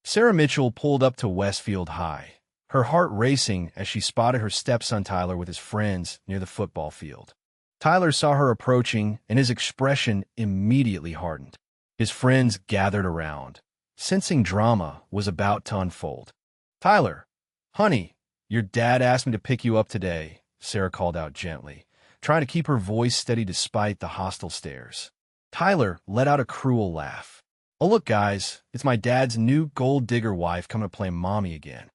Sarah Mitchell pulled up to Westfield High, her heart racing as she spotted her stepson Tyler with his friends near the football field. Tyler saw her approaching, and his expression immediately hardened. His friends gathered around, sensing drama was about to unfold. "Tyler, honey, your dad asked me to pick you up today," Sarah called out gently, trying to keep her voice steady despite the hostile stares. Tyler let out a cruel laugh. "Oh, look, guys, it's my dad's new gold digger wife coming to play mommy again."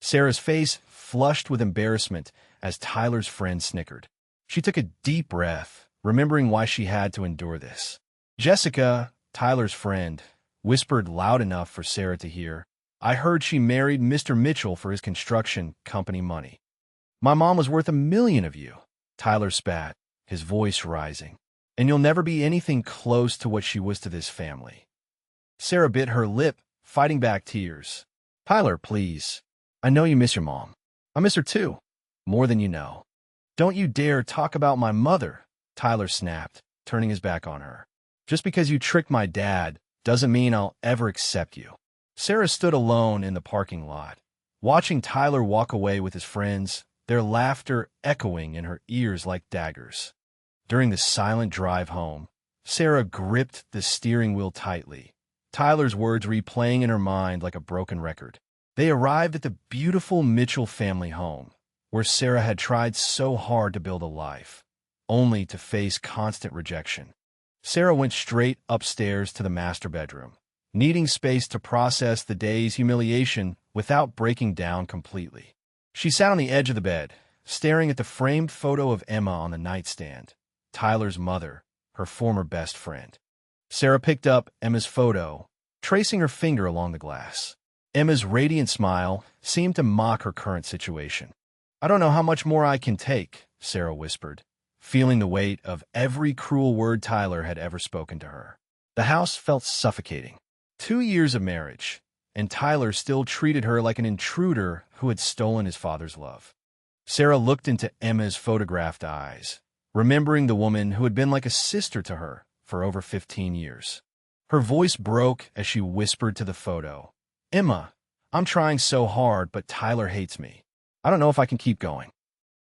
Sarah's face flushed with embarrassment as Tyler's friend snickered. She took a deep breath, remembering why she had to endure this. Jessica, Tyler's friend, whispered loud enough for Sarah to hear, "I heard she married Mr. Mitchell for his construction company money." "My mom was worth $1 million of you," Tyler spat, his voice rising. "And you'll never be anything close to what she was to this family." Sarah bit her lip, fighting back tears. "Tyler, please. I know you miss your mom. I miss her too. More than you know." "Don't you dare talk about my mother," Tyler snapped, turning his back on her. "Just because you tricked my dad doesn't mean I'll ever accept you." Sarah stood alone in the parking lot, watching Tyler walk away with his friends, their laughter echoing in her ears like daggers. During the silent drive home, Sarah gripped the steering wheel tightly, Tyler's words replaying in her mind like a broken record. They arrived at the beautiful Mitchell family home, where Sarah had tried so hard to build a life, only to face constant rejection. Sarah went straight upstairs to the master bedroom, needing space to process the day's humiliation without breaking down completely. She sat on the edge of the bed, staring at the framed photo of Emma on the nightstand, Tyler's mother, her former best friend. Sarah picked up Emma's photo, tracing her finger along the glass. Emma's radiant smile seemed to mock her current situation. "I don't know how much more I can take," Sarah whispered, feeling the weight of every cruel word Tyler had ever spoken to her. The house felt suffocating. 2 years of marriage, and Tyler still treated her like an intruder who had stolen his father's love. Sarah looked into Emma's photographed eyes, remembering the woman who had been like a sister to her for over 15 years. Her voice broke as she whispered to the photo, "Emma, I'm trying so hard, but Tyler hates me. I don't know if I can keep going."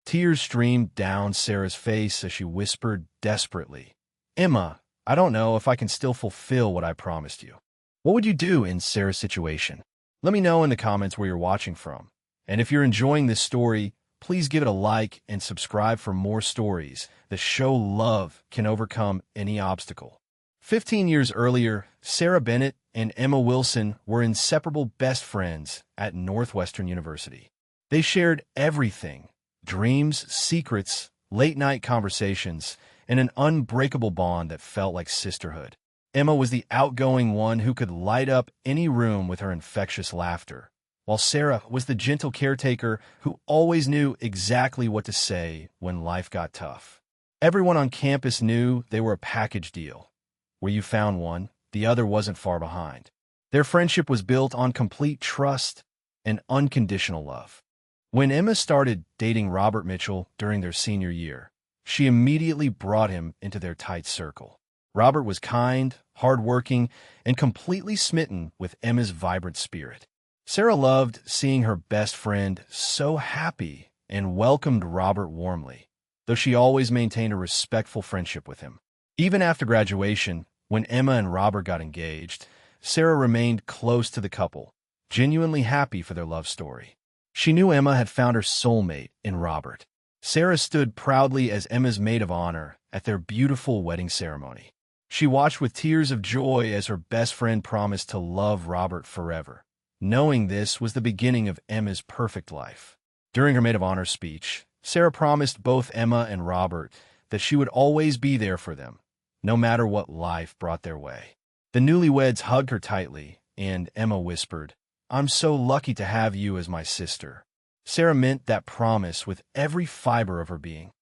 Tears streamed down Sarah's face as she whispered desperately, "Emma, I don't know if I can still fulfill what I promised you." What would you do in Sarah's situation? Let me know in the comments where you're watching from. And if you're enjoying this story, please give it a like and subscribe for more stories that show love can overcome any obstacle. 15 years earlier, Sarah Bennett and Emma Wilson were inseparable best friends at Northwestern University. They shared everything: dreams, secrets, late-night conversations, and an unbreakable bond that felt like sisterhood. Emma was the outgoing one who could light up any room with her infectious laughter, while Sarah was the gentle caretaker who always knew exactly what to say when life got tough. Everyone on campus knew they were a package deal. Where you found one, the other wasn't far behind. Their friendship was built on complete trust and unconditional love. When Emma started dating Robert Mitchell during their senior year, she immediately brought him into their tight circle. Robert was kind, hardworking, and completely smitten with Emma's vibrant spirit. Sarah loved seeing her best friend so happy and welcomed Robert warmly, though she always maintained a respectful friendship with him. Even after graduation, when Emma and Robert got engaged, Sarah remained close to the couple, genuinely happy for their love story. She knew Emma had found her soulmate in Robert. Sarah stood proudly as Emma's maid of honor at their beautiful wedding ceremony. She watched with tears of joy as her best friend promised to love Robert forever, knowing this was the beginning of Emma's perfect life. During her maid of honor speech, Sarah promised both Emma and Robert that she would always be there for them, no matter what life brought their way. The newlyweds hugged her tightly, and Emma whispered, "I'm so lucky to have you as my sister." Sarah meant that promise with every fiber of her being.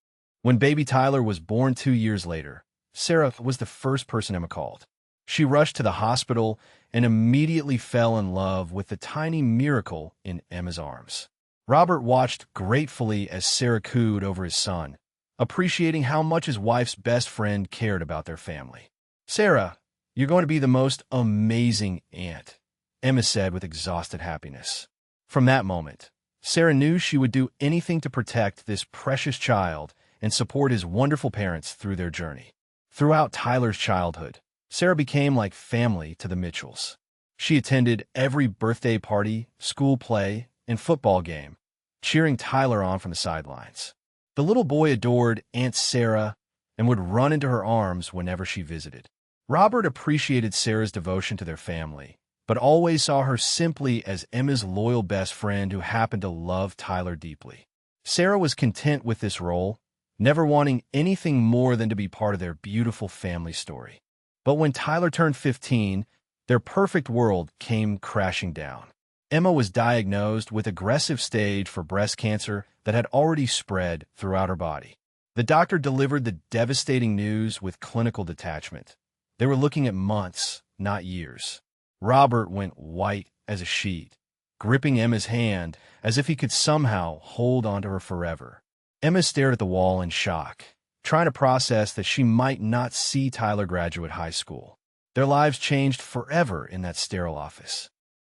When baby Tyler was born 2 years later, Sarah was the first person Emma called. She rushed to the hospital and immediately fell in love with the tiny miracle in Emma's arms. Robert watched gratefully as Sarah cooed over his son, appreciating how much his wife's best friend cared about their family. "Sarah, you're going to be the most amazing aunt," Emma said with exhausted happiness. From that moment, Sarah knew she would do anything to protect this precious child and support his wonderful parents through their journey. Throughout Tyler's childhood, Sarah became like family to the Mitchells. She attended every birthday party, school play, and football game, cheering Tyler on from the sidelines. The little boy adored Aunt Sarah and would run into her arms whenever she visited. Robert appreciated Sarah's devotion to their family, but always saw her simply as Emma's loyal best friend who happened to love Tyler deeply. Sarah was content with this role, never wanting anything more than to be part of their beautiful family story. But when Tyler turned 15, their perfect world came crashing down. Emma was diagnosed with aggressive stage 4 breast cancer that had already spread throughout her body. The doctor delivered the devastating news with clinical detachment. They were looking at months, not years. Robert went white as a sheet, gripping Emma's hand as if he could somehow hold onto her forever. Emma stared at the wall in shock, trying to process that she might not see Tyler graduate high school. Their lives changed forever in that sterile office.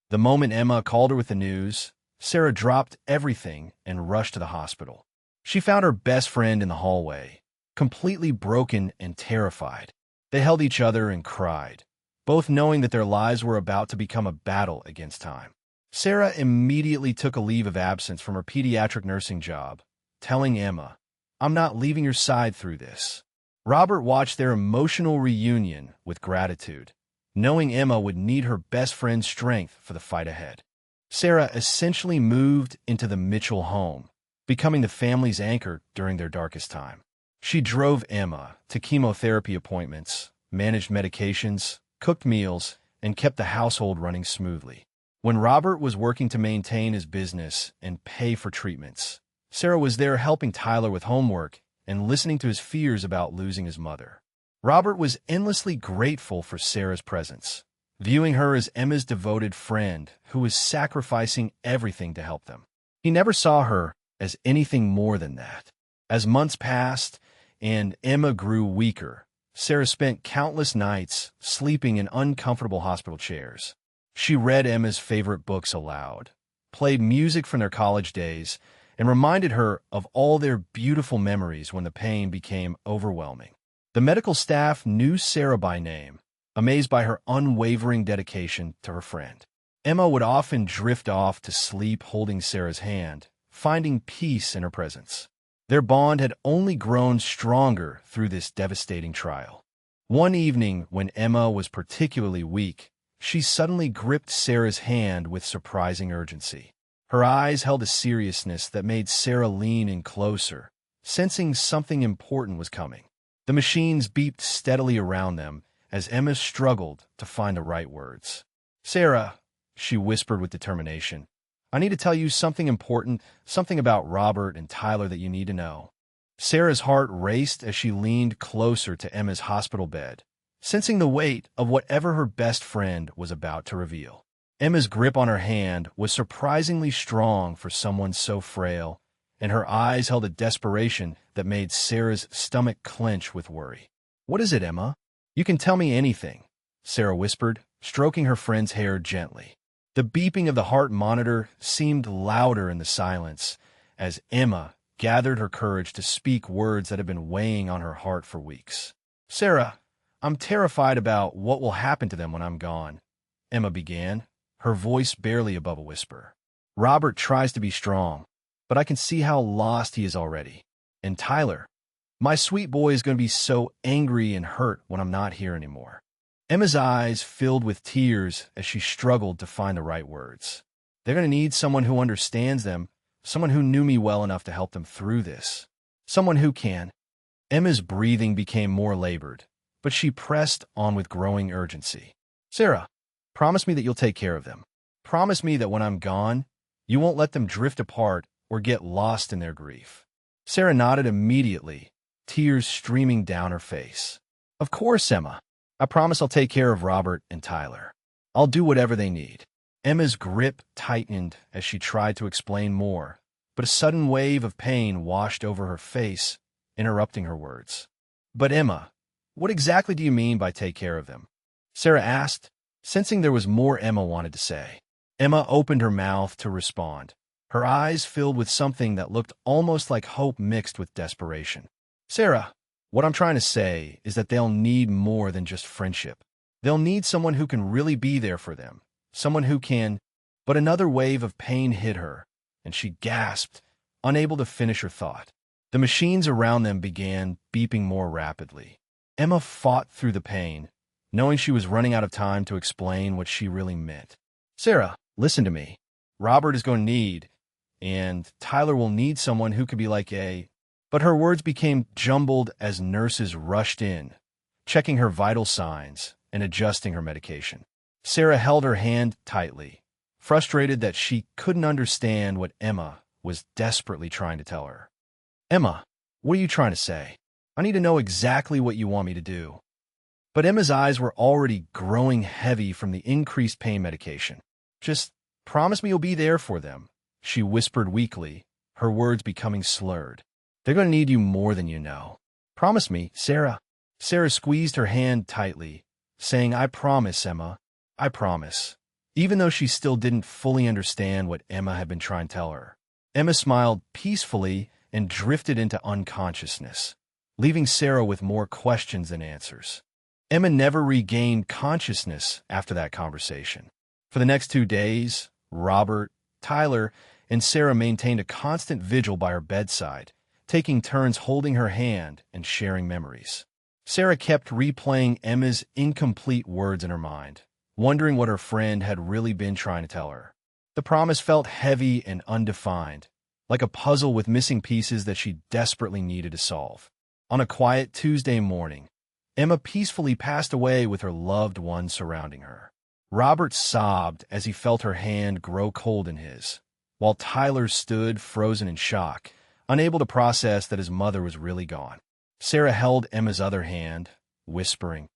The moment Emma called her with the news, Sarah dropped everything and rushed to the hospital. She found her best friend in the hallway, completely broken and terrified. They held each other and cried, both knowing that their lives were about to become a battle against time. Sarah immediately took a leave of absence from her pediatric nursing job, telling Emma, "I'm not leaving your side through this." Robert watched their emotional reunion with gratitude, knowing Emma would need her best friend's strength for the fight ahead. Sarah essentially moved into the Mitchell home, becoming the family's anchor during their darkest time. She drove Emma to chemotherapy appointments, managed medications, cooked meals, and kept the household running smoothly. When Robert was working to maintain his business and pay for treatments, Sarah was there helping Tyler with homework and listening to his fears about losing his mother. Robert was endlessly grateful for Sarah's presence, viewing her as Emma's devoted friend who was sacrificing everything to help them. He never saw her as anything more than that. As months passed and Emma grew weaker, Sarah spent countless nights sleeping in uncomfortable hospital chairs. She read Emma's favorite books aloud, played music from their college days, and reminded her of all their beautiful memories when the pain became overwhelming. The medical staff knew Sarah by name, amazed by her unwavering dedication to her friend. Emma would often drift off to sleep holding Sarah's hand, finding peace in her presence. Their bond had only grown stronger through this devastating trial. One evening, when Emma was particularly weak, she suddenly gripped Sarah's hand with surprising urgency. Her eyes held a seriousness that made Sarah lean in closer, sensing something important was coming. The machines beeped steadily around them as Emma struggled to find the right words. "Sarah," she whispered with determination, "I need to tell you something important, something about Robert and Tyler that you need to know." Sarah's heart raced as she leaned closer to Emma's hospital bed, sensing the weight of whatever her best friend was about to reveal. Emma's grip on her hand was surprisingly strong for someone so frail, and her eyes held a desperation that made Sarah's stomach clench with worry. "What is it, Emma? You can tell me anything," Sarah whispered, stroking her friend's hair gently. The beeping of the heart monitor seemed louder in the silence as Emma gathered her courage to speak words that had been weighing on her heart for weeks. "Sarah, I'm terrified about what will happen to them when I'm gone," Emma began, her voice barely above a whisper. "Robert tries to be strong, but I can see how lost he is already. And Tyler, my sweet boy, is going to be so angry and hurt when I'm not here anymore." Emma's eyes filled with tears as she struggled to find the right words. "They're going to need someone who understands them, someone who knew me well enough to help them through this. Someone who can." Emma's breathing became more labored, but she pressed on with growing urgency. "Sarah, promise me that you'll take care of them. Promise me that when I'm gone, you won't let them drift apart or get lost in their grief." Sarah nodded immediately, tears streaming down her face. "Of course, Emma. I promise I'll take care of Robert and Tyler. I'll do whatever they need." Emma's grip tightened as she tried to explain more, but a sudden wave of pain washed over her face, interrupting her words. "But Emma, what exactly do you mean by take care of them?" Sarah asked, sensing there was more Emma wanted to say. Emma opened her mouth to respond, her eyes filled with something that looked almost like hope mixed with desperation. Sarah, what I'm trying to say is that they'll need more than just friendship. They'll need someone who can really be there for them, someone who can. But another wave of pain hit her, and she gasped, unable to finish her thought. The machines around them began beeping more rapidly. Emma fought through the pain, knowing she was running out of time to explain what she really meant. Sarah, listen to me. Robert is going to need, and Tyler will need someone who could be like a... But her words became jumbled as nurses rushed in, checking her vital signs and adjusting her medication. Sarah held her hand tightly, frustrated that she couldn't understand what Emma was desperately trying to tell her. Emma, what are you trying to say? I need to know exactly what you want me to do. But Emma's eyes were already growing heavy from the increased pain medication. Just promise me you'll be there for them, she whispered weakly, her words becoming slurred. They're going to need you more than you know. Promise me, Sarah. Sarah squeezed her hand tightly, saying, I promise, Emma. I promise. Even though she still didn't fully understand what Emma had been trying to tell her. Emma smiled peacefully and drifted into unconsciousness, leaving Sarah with more questions than answers. Emma never regained consciousness after that conversation. For the next 2 days, Robert, Tyler, and Sarah maintained a constant vigil by her bedside, taking turns holding her hand and sharing memories. Sarah kept replaying Emma's incomplete words in her mind, wondering what her friend had really been trying to tell her. The promise felt heavy and undefined, like a puzzle with missing pieces that she desperately needed to solve. On a quiet Tuesday morning, Emma peacefully passed away with her loved one surrounding her. Robert sobbed as he felt her hand grow cold in his, while Tyler stood frozen in shock, unable to process that his mother was really gone. Sarah held Emma's other hand, whispering,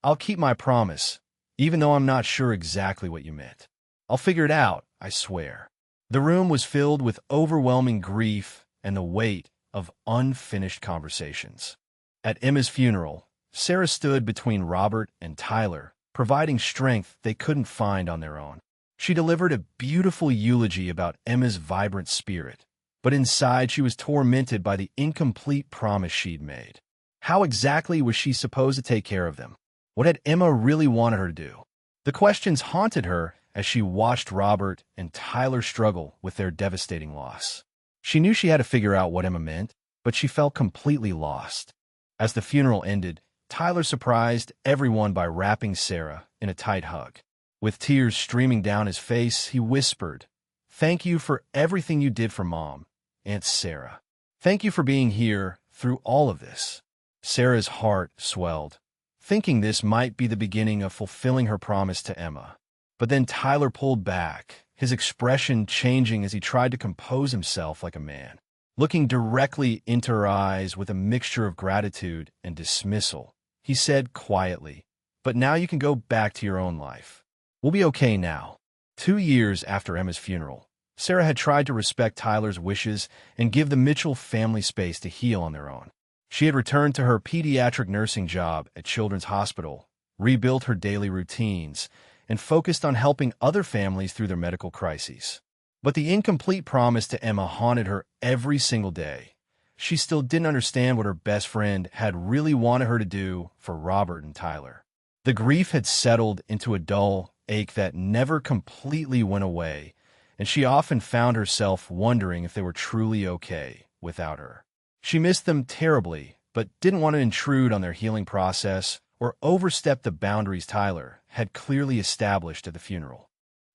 I'll keep my promise, even though I'm not sure exactly what you meant. I'll figure it out, I swear. The room was filled with overwhelming grief and the weight of unfinished conversations. At Emma's funeral, Sarah stood between Robert and Tyler, providing strength they couldn't find on their own. She delivered a beautiful eulogy about Emma's vibrant spirit, but inside she was tormented by the incomplete promise she'd made. How exactly was she supposed to take care of them? What had Emma really wanted her to do? The questions haunted her as she watched Robert and Tyler struggle with their devastating loss. She knew she had to figure out what Emma meant, but she felt completely lost. As the funeral ended, Tyler surprised everyone by wrapping Sarah in a tight hug. With tears streaming down his face, he whispered, Thank you for everything you did for Mom, Aunt Sarah. Thank you for being here through all of this. Sarah's heart swelled, thinking this might be the beginning of fulfilling her promise to Emma. But then Tyler pulled back, his expression changing as he tried to compose himself like a man. Looking directly into her eyes with a mixture of gratitude and dismissal, he said quietly, But now you can go back to your own life. We'll be okay now. 2 years after Emma's funeral, Sarah had tried to respect Tyler's wishes and give the Mitchell family space to heal on their own. She had returned to her pediatric nursing job at Children's Hospital, rebuilt her daily routines, and focused on helping other families through their medical crises. But the incomplete promise to Emma haunted her every single day. She still didn't understand what her best friend had really wanted her to do for Robert and Tyler. The grief had settled into a dull ache that never completely went away, and she often found herself wondering if they were truly okay without her. She missed them terribly, but didn't want to intrude on their healing process or overstep the boundaries Tyler had clearly established at the funeral.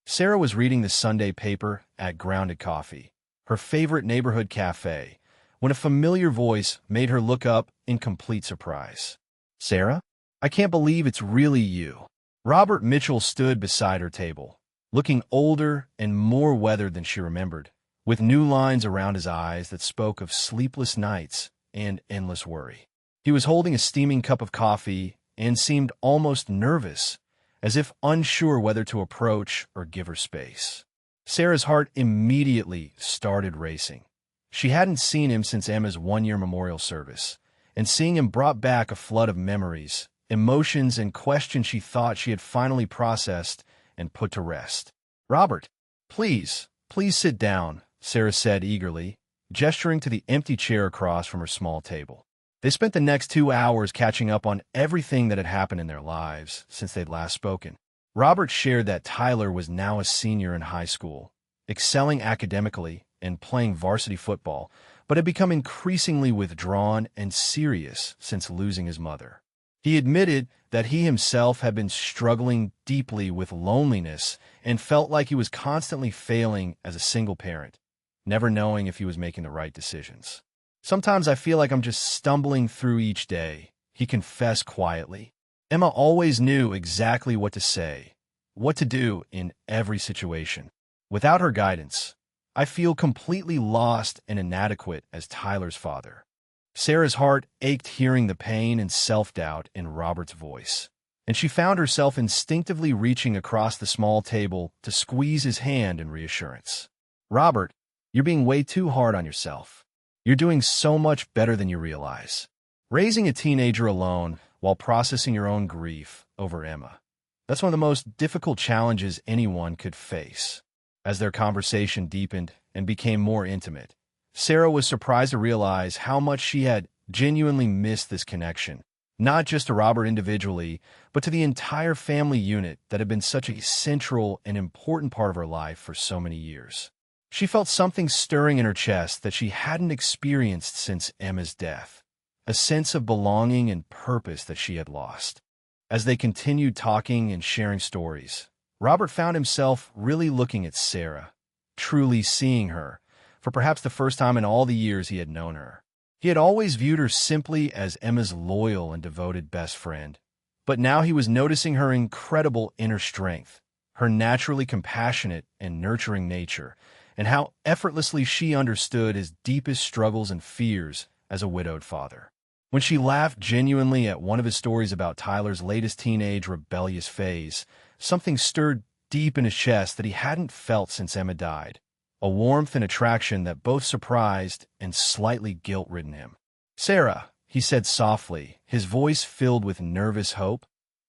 Sarah was reading the Sunday paper at Grounded Coffee, her favorite neighborhood cafe, when a familiar voice made her look up in complete surprise. Sarah? I can't believe it's really you. Robert Mitchell stood beside her table, looking older and more weathered than she remembered, with new lines around his eyes that spoke of sleepless nights and endless worry. He was holding a steaming cup of coffee and seemed almost nervous, as if unsure whether to approach or give her space. Sarah's heart immediately started racing. She hadn't seen him since Emma's one-year memorial service, and seeing him brought back a flood of memories emotions and questions she thought she had finally processed and put to rest. "Robert, please sit down," Sarah said eagerly, gesturing to the empty chair across from her small table. They spent the next 2 hours catching up on everything that had happened in their lives since they'd last spoken. Robert shared that Tyler was now a senior in high school, excelling academically and playing varsity football, but had become increasingly withdrawn and serious since losing his mother. He admitted that he himself had been struggling deeply with loneliness and felt like he was constantly failing as a single parent, never knowing if he was making the right decisions. "Sometimes I feel like I'm just stumbling through each day," he confessed quietly. Emma always knew exactly what to say, what to do in every situation. Without her guidance, I feel completely lost and inadequate as Tyler's father. Sarah's heart ached hearing the pain and self-doubt in Robert's voice, and she found herself instinctively reaching across the small table to squeeze his hand in reassurance. "Robert, you're being way too hard on yourself. You're doing so much better than you realize." Raising a teenager alone while processing your own grief over Emma, that's one of the most difficult challenges anyone could face. As their conversation deepened and became more intimate, Sarah was surprised to realize how much she had genuinely missed this connection, not just to Robert individually, but to the entire family unit that had been such a central and important part of her life for so many years. She felt something stirring in her chest that she hadn't experienced since Emma's death, a sense of belonging and purpose that she had lost. As they continued talking and sharing stories, Robert found himself really looking at Sarah, truly seeing her, for perhaps the first time in all the years he had known her. He had always viewed her simply as Emma's loyal and devoted best friend, but now he was noticing her incredible inner strength, her naturally compassionate and nurturing nature, and how effortlessly she understood his deepest struggles and fears as a widowed father. When she laughed genuinely at one of his stories about Tyler's latest teenage rebellious phase, something stirred deep in his chest that he hadn't felt since Emma died, a warmth and attraction that both surprised and slightly guilt-ridden him. "Sarah," he said softly, his voice filled with nervous hope,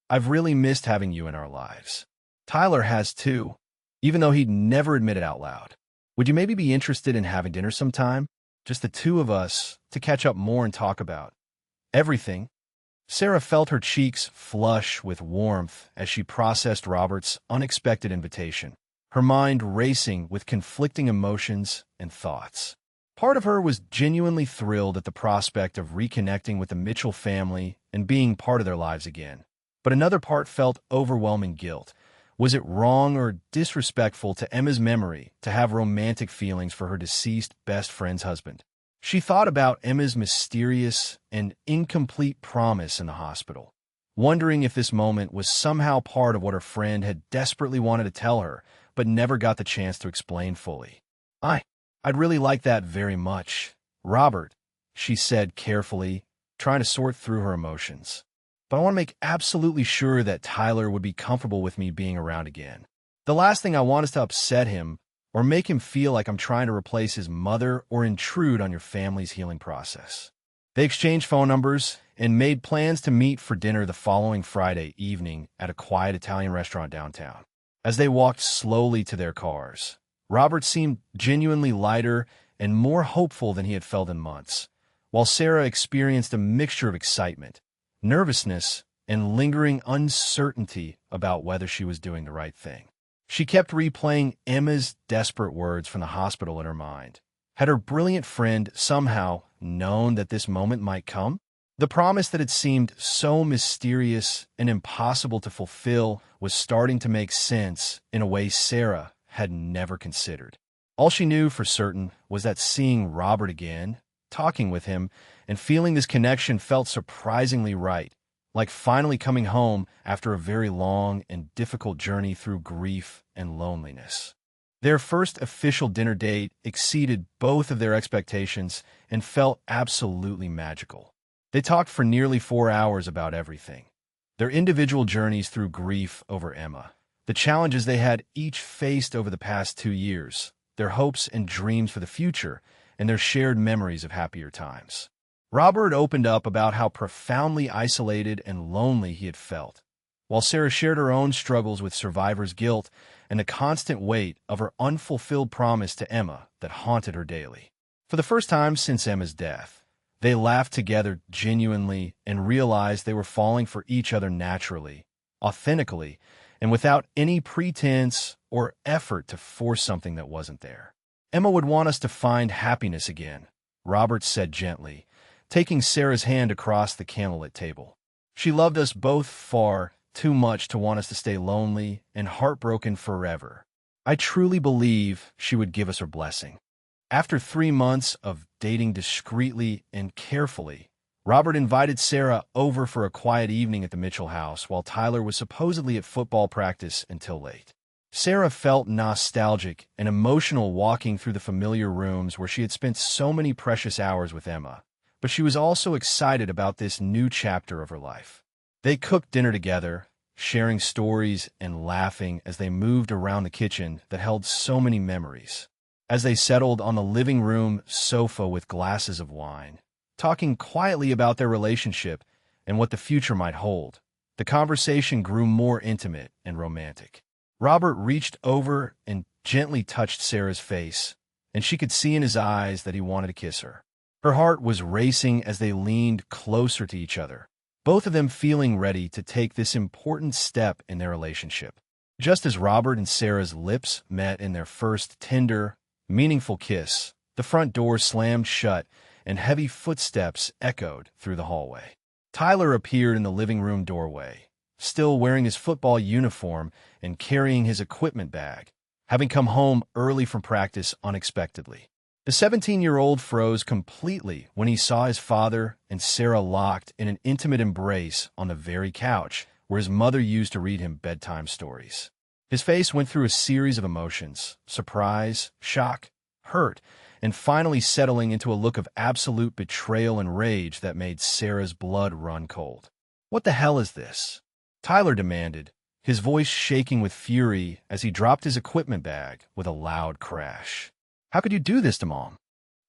"I've really missed having you in our lives. Tyler has too, even though he'd never admit it out loud. Would you maybe be interested in having dinner sometime? Just the two of us, to catch up more and talk about everything?" Sarah felt her cheeks flush with warmth as she processed Robert's unexpected invitation, her mind racing with conflicting emotions and thoughts. Part of her was genuinely thrilled at the prospect of reconnecting with the Mitchell family and being part of their lives again. But another part felt overwhelming guilt. Was it wrong or disrespectful to Emma's memory to have romantic feelings for her deceased best friend's husband? She thought about Emma's mysterious and incomplete promise in the hospital, wondering if this moment was somehow part of what her friend had desperately wanted to tell her, but never got the chance to explain fully. I'd really like that very much, Robert," she said carefully, trying to sort through her emotions. "But I want to make absolutely sure that Tyler would be comfortable with me being around again. The last thing I want is to upset him or make him feel like I'm trying to replace his mother or intrude on your family's healing process." They exchanged phone numbers and made plans to meet for dinner the following Friday evening at a quiet Italian restaurant downtown. As they walked slowly to their cars, Robert seemed genuinely lighter and more hopeful than he had felt in months, while Sarah experienced a mixture of excitement, nervousness, and lingering uncertainty about whether she was doing the right thing. She kept replaying Emma's desperate words from the hospital in her mind. Had her brilliant friend somehow known that this moment might come? The promise that had seemed so mysterious and impossible to fulfill was starting to make sense in a way Sarah had never considered. All she knew for certain was that seeing Robert again, talking with him, and feeling this connection felt surprisingly right, like finally coming home after a very long and difficult journey through grief and loneliness. Their first official dinner date exceeded both of their expectations and felt absolutely magical. They talked for nearly 4 hours about everything: their individual journeys through grief over Emma, the challenges they had each faced over the past 2 years, their hopes and dreams for the future, and their shared memories of happier times. Robert opened up about how profoundly isolated and lonely he had felt, while Sarah shared her own struggles with survivor's guilt and the constant weight of her unfulfilled promise to Emma that haunted her daily. For the first time since Emma's death, they laughed together genuinely and realized they were falling for each other naturally, authentically, and without any pretense or effort to force something that wasn't there. Emma would want us to find happiness again, Robert said gently, taking Sarah's hand across the candlelit table. She loved us both far too much to want us to stay lonely and heartbroken forever. I truly believe she would give us her blessing. After 3 months of dating discreetly and carefully, Robert invited Sarah over for a quiet evening at the Mitchell house while Tyler was supposedly at football practice until late. Sarah felt nostalgic and emotional walking through the familiar rooms where she had spent so many precious hours with Emma, but she was also excited about this new chapter of her life. They cooked dinner together, sharing stories and laughing as they moved around the kitchen that held so many memories. As they settled on the living room sofa with glasses of wine, talking quietly about their relationship and what the future might hold, the conversation grew more intimate and romantic. Robert reached over and gently touched Sarah's face, and she could see in his eyes that he wanted to kiss her. Her heart was racing as they leaned closer to each other, both of them feeling ready to take this important step in their relationship. Just as Robert and Sarah's lips met in their first tender, meaningful kiss, the front door slammed shut and heavy footsteps echoed through the hallway. Tyler appeared in the living room doorway, still wearing his football uniform and carrying his equipment bag, having come home early from practice unexpectedly. The 17-year-old froze completely when he saw his father and Sarah locked in an intimate embrace on the very couch where his mother used to read him bedtime stories. His face went through a series of emotions: surprise, shock, hurt, and finally settling into a look of absolute betrayal and rage that made Sarah's blood run cold. "What the hell is this?" Tyler demanded, his voice shaking with fury as he dropped his equipment bag with a loud crash. "How could you do this to Mom?"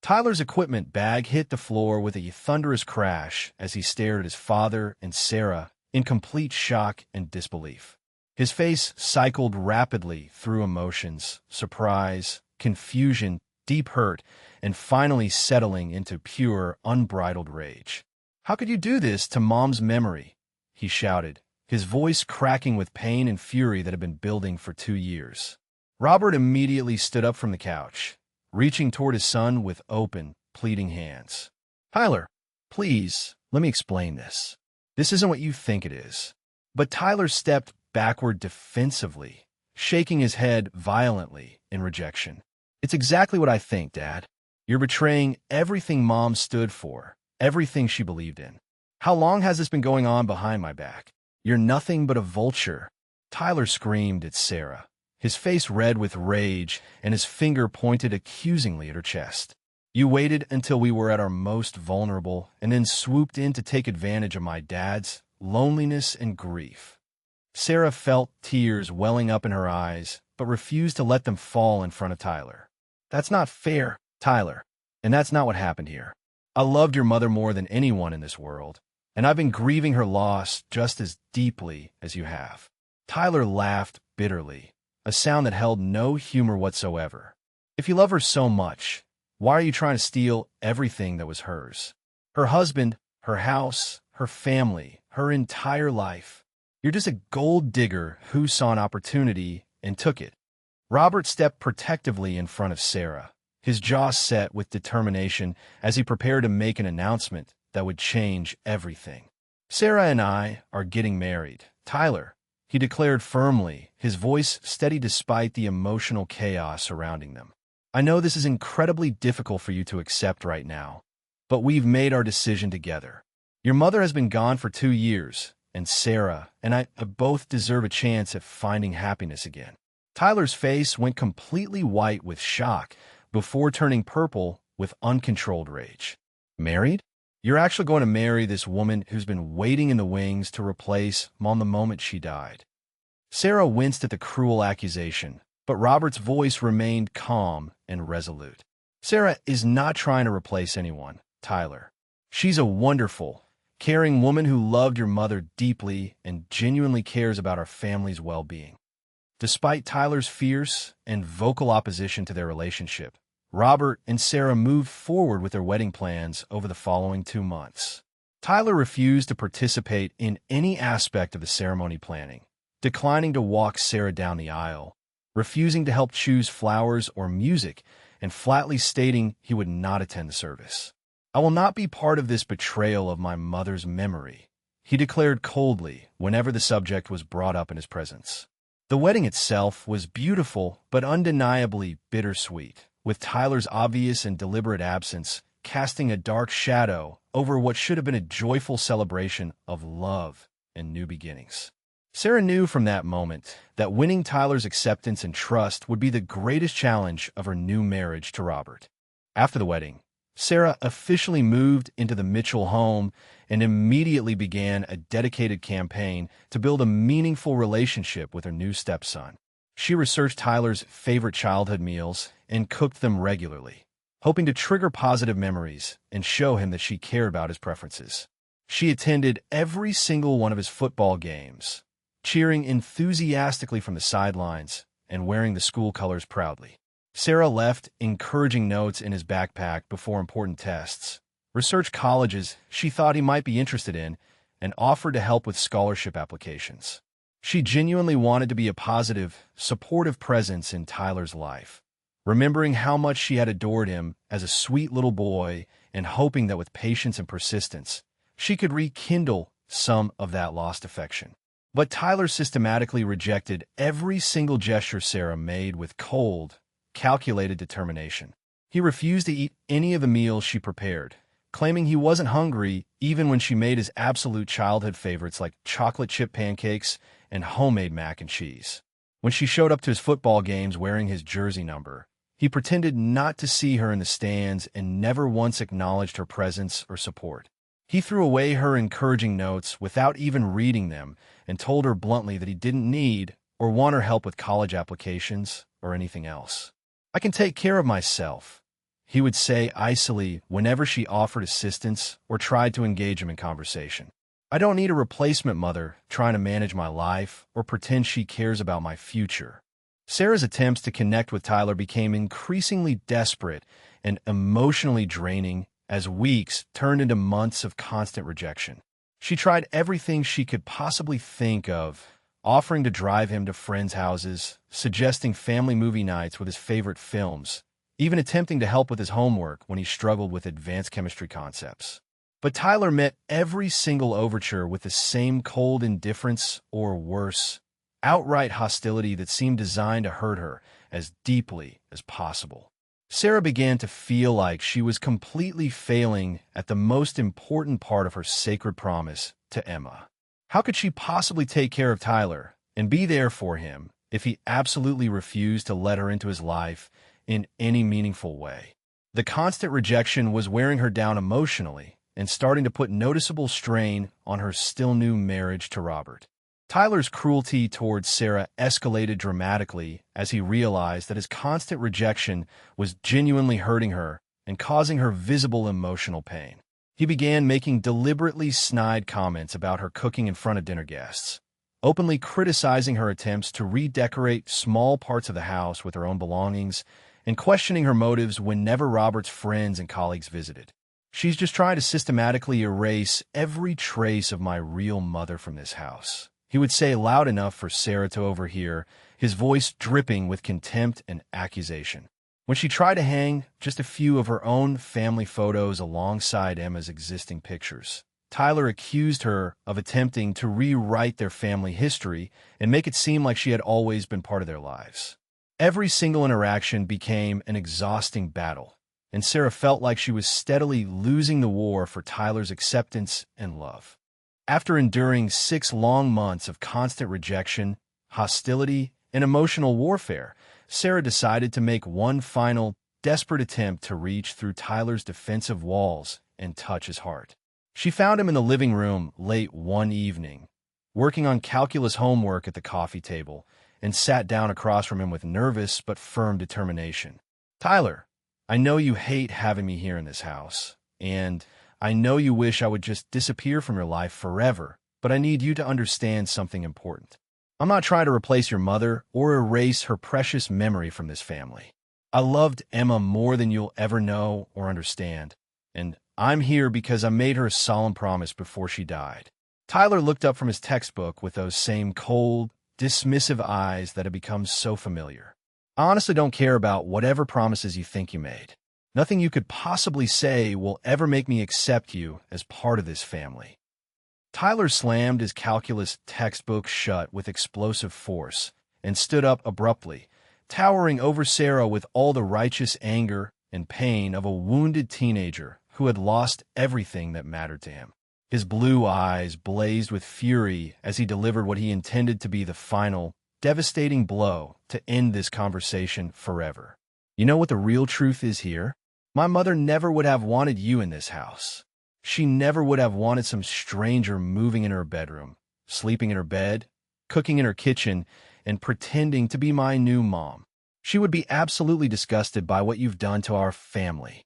Tyler's equipment bag hit the floor with a thunderous crash as he stared at his father and Sarah in complete shock and disbelief. His face cycled rapidly through emotions: surprise, confusion, deep hurt, and finally settling into pure, unbridled rage. "How could you do this to Mom's memory?" he shouted, his voice cracking with pain and fury that had been building for 2 years. Robert immediately stood up from the couch, reaching toward his son with open, pleading hands. "Tyler, please, let me explain this. This isn't what you think it is." But Tyler stepped backward defensively, shaking his head violently in rejection. "It's exactly what I think, Dad. You're betraying everything Mom stood for, everything she believed in. How long has this been going on behind my back? You're nothing but a vulture." Tyler screamed at Sarah, his face red with rage and his finger pointed accusingly at her chest. "You waited until we were at our most vulnerable and then swooped in to take advantage of my dad's loneliness and grief." Sarah felt tears welling up in her eyes, but refused to let them fall in front of Tyler. "That's not fair, Tyler, and that's not what happened here. I loved your mother more than anyone in this world, and I've been grieving her loss just as deeply as you have." Tyler laughed bitterly, a sound that held no humor whatsoever. "If you love her so much, why are you trying to steal everything that was hers? Her husband, her house, her family, her entire life. You're just a gold digger who saw an opportunity and took it." Robert stepped protectively in front of Sarah, his jaw set with determination as he prepared to make an announcement that would change everything. "Sarah and I are getting married, Tyler," he declared firmly, his voice steady despite the emotional chaos surrounding them. "I know this is incredibly difficult for you to accept right now, but we've made our decision together. Your mother has been gone for 2 years, and Sarah and I both deserve a chance at finding happiness again." Tyler's face went completely white with shock before turning purple with uncontrolled rage. "Married? You're actually going to marry this woman who's been waiting in the wings to replace Mom the moment she died?" Sarah winced at the cruel accusation, but Robert's voice remained calm and resolute. "Sarah is not trying to replace anyone, Tyler. She's a wonderful, caring woman who loved your mother deeply and genuinely cares about our family's well-being." Despite Tyler's fierce and vocal opposition to their relationship, Robert and Sarah moved forward with their wedding plans over the following 2 months. Tyler refused to participate in any aspect of the ceremony planning, declining to walk Sarah down the aisle, refusing to help choose flowers or music, and flatly stating he would not attend the service. "I will not be part of this betrayal of my mother's memory," he declared coldly whenever the subject was brought up in his presence. The wedding itself was beautiful but undeniably bittersweet, with Tyler's obvious and deliberate absence casting a dark shadow over what should have been a joyful celebration of love and new beginnings. Sarah knew from that moment that winning Tyler's acceptance and trust would be the greatest challenge of her new marriage to Robert. After the wedding, Sarah officially moved into the Mitchell home and immediately began a dedicated campaign to build a meaningful relationship with her new stepson. She researched Tyler's favorite childhood meals and cooked them regularly, hoping to trigger positive memories and show him that she cared about his preferences. She attended every single one of his football games, cheering enthusiastically from the sidelines and wearing the school colors proudly. Sarah left encouraging notes in his backpack before important tests, researched colleges she thought he might be interested in, and offered to help with scholarship applications. She genuinely wanted to be a positive, supportive presence in Tyler's life, remembering how much she had adored him as a sweet little boy and hoping that with patience and persistence, she could rekindle some of that lost affection. But Tyler systematically rejected every single gesture Sarah made with cold, calculated determination. He refused to eat any of the meals she prepared, claiming he wasn't hungry even when she made his absolute childhood favorites like chocolate chip pancakes and homemade mac and cheese. When she showed up to his football games wearing his jersey number, he pretended not to see her in the stands and never once acknowledged her presence or support. He threw away her encouraging notes without even reading them and told her bluntly that he didn't need or want her help with college applications or anything else. "I can take care of myself," he would say icily whenever she offered assistance or tried to engage him in conversation. "I don't need a replacement mother trying to manage my life or pretend she cares about my future." Sarah's attempts to connect with Tyler became increasingly desperate and emotionally draining as weeks turned into months of constant rejection. She tried everything she could possibly think of, offering to drive him to friends' houses, suggesting family movie nights with his favorite films, even attempting to help with his homework when he struggled with advanced chemistry concepts. But Tyler met every single overture with the same cold indifference or worse, outright hostility that seemed designed to hurt her as deeply as possible. Sarah began to feel like she was completely failing at the most important part of her sacred promise to Emma. How could she possibly take care of Tyler and be there for him if he absolutely refused to let her into his life in any meaningful way? The constant rejection was wearing her down emotionally and starting to put noticeable strain on her still new marriage to Robert. Tyler's cruelty towards Sarah escalated dramatically as he realized that his constant rejection was genuinely hurting her and causing her visible emotional pain. He began making deliberately snide comments about her cooking in front of dinner guests, openly criticizing her attempts to redecorate small parts of the house with her own belongings, and questioning her motives whenever Robert's friends and colleagues visited. "She's just trying to systematically erase every trace of my real mother from this house," he would say loud enough for Sarah to overhear, his voice dripping with contempt and accusation. When she tried to hang just a few of her own family photos alongside Emma's existing pictures, Tyler accused her of attempting to rewrite their family history and make it seem like she had always been part of their lives. Every single interaction became an exhausting battle, and Sarah felt like she was steadily losing the war for Tyler's acceptance and love. After enduring 6 long months of constant rejection, hostility, and emotional warfare, Sarah decided to make one final, desperate attempt to reach through Tyler's defensive walls and touch his heart. She found him in the living room late one evening, working on calculus homework at the coffee table, and sat down across from him with nervous but firm determination. "Tyler, I know you hate having me here in this house, and I know you wish I would just disappear from your life forever, but I need you to understand something important. I'm not trying to replace your mother or erase her precious memory from this family. I loved Emma more than you'll ever know or understand, and I'm here because I made her a solemn promise before she died." Tyler looked up from his textbook with those same cold, dismissive eyes that had become so familiar. "I honestly don't care about whatever promises you think you made. Nothing you could possibly say will ever make me accept you as part of this family." Tyler slammed his calculus textbook shut with explosive force and stood up abruptly, towering over Sarah with all the righteous anger and pain of a wounded teenager who had lost everything that mattered to him. His blue eyes blazed with fury as he delivered what he intended to be the final, devastating blow to end this conversation forever. "You know what the real truth is here? My mother never would have wanted you in this house. She never would have wanted some stranger moving in her bedroom, sleeping in her bed, cooking in her kitchen, and pretending to be my new mom. She would be absolutely disgusted by what you've done to our family."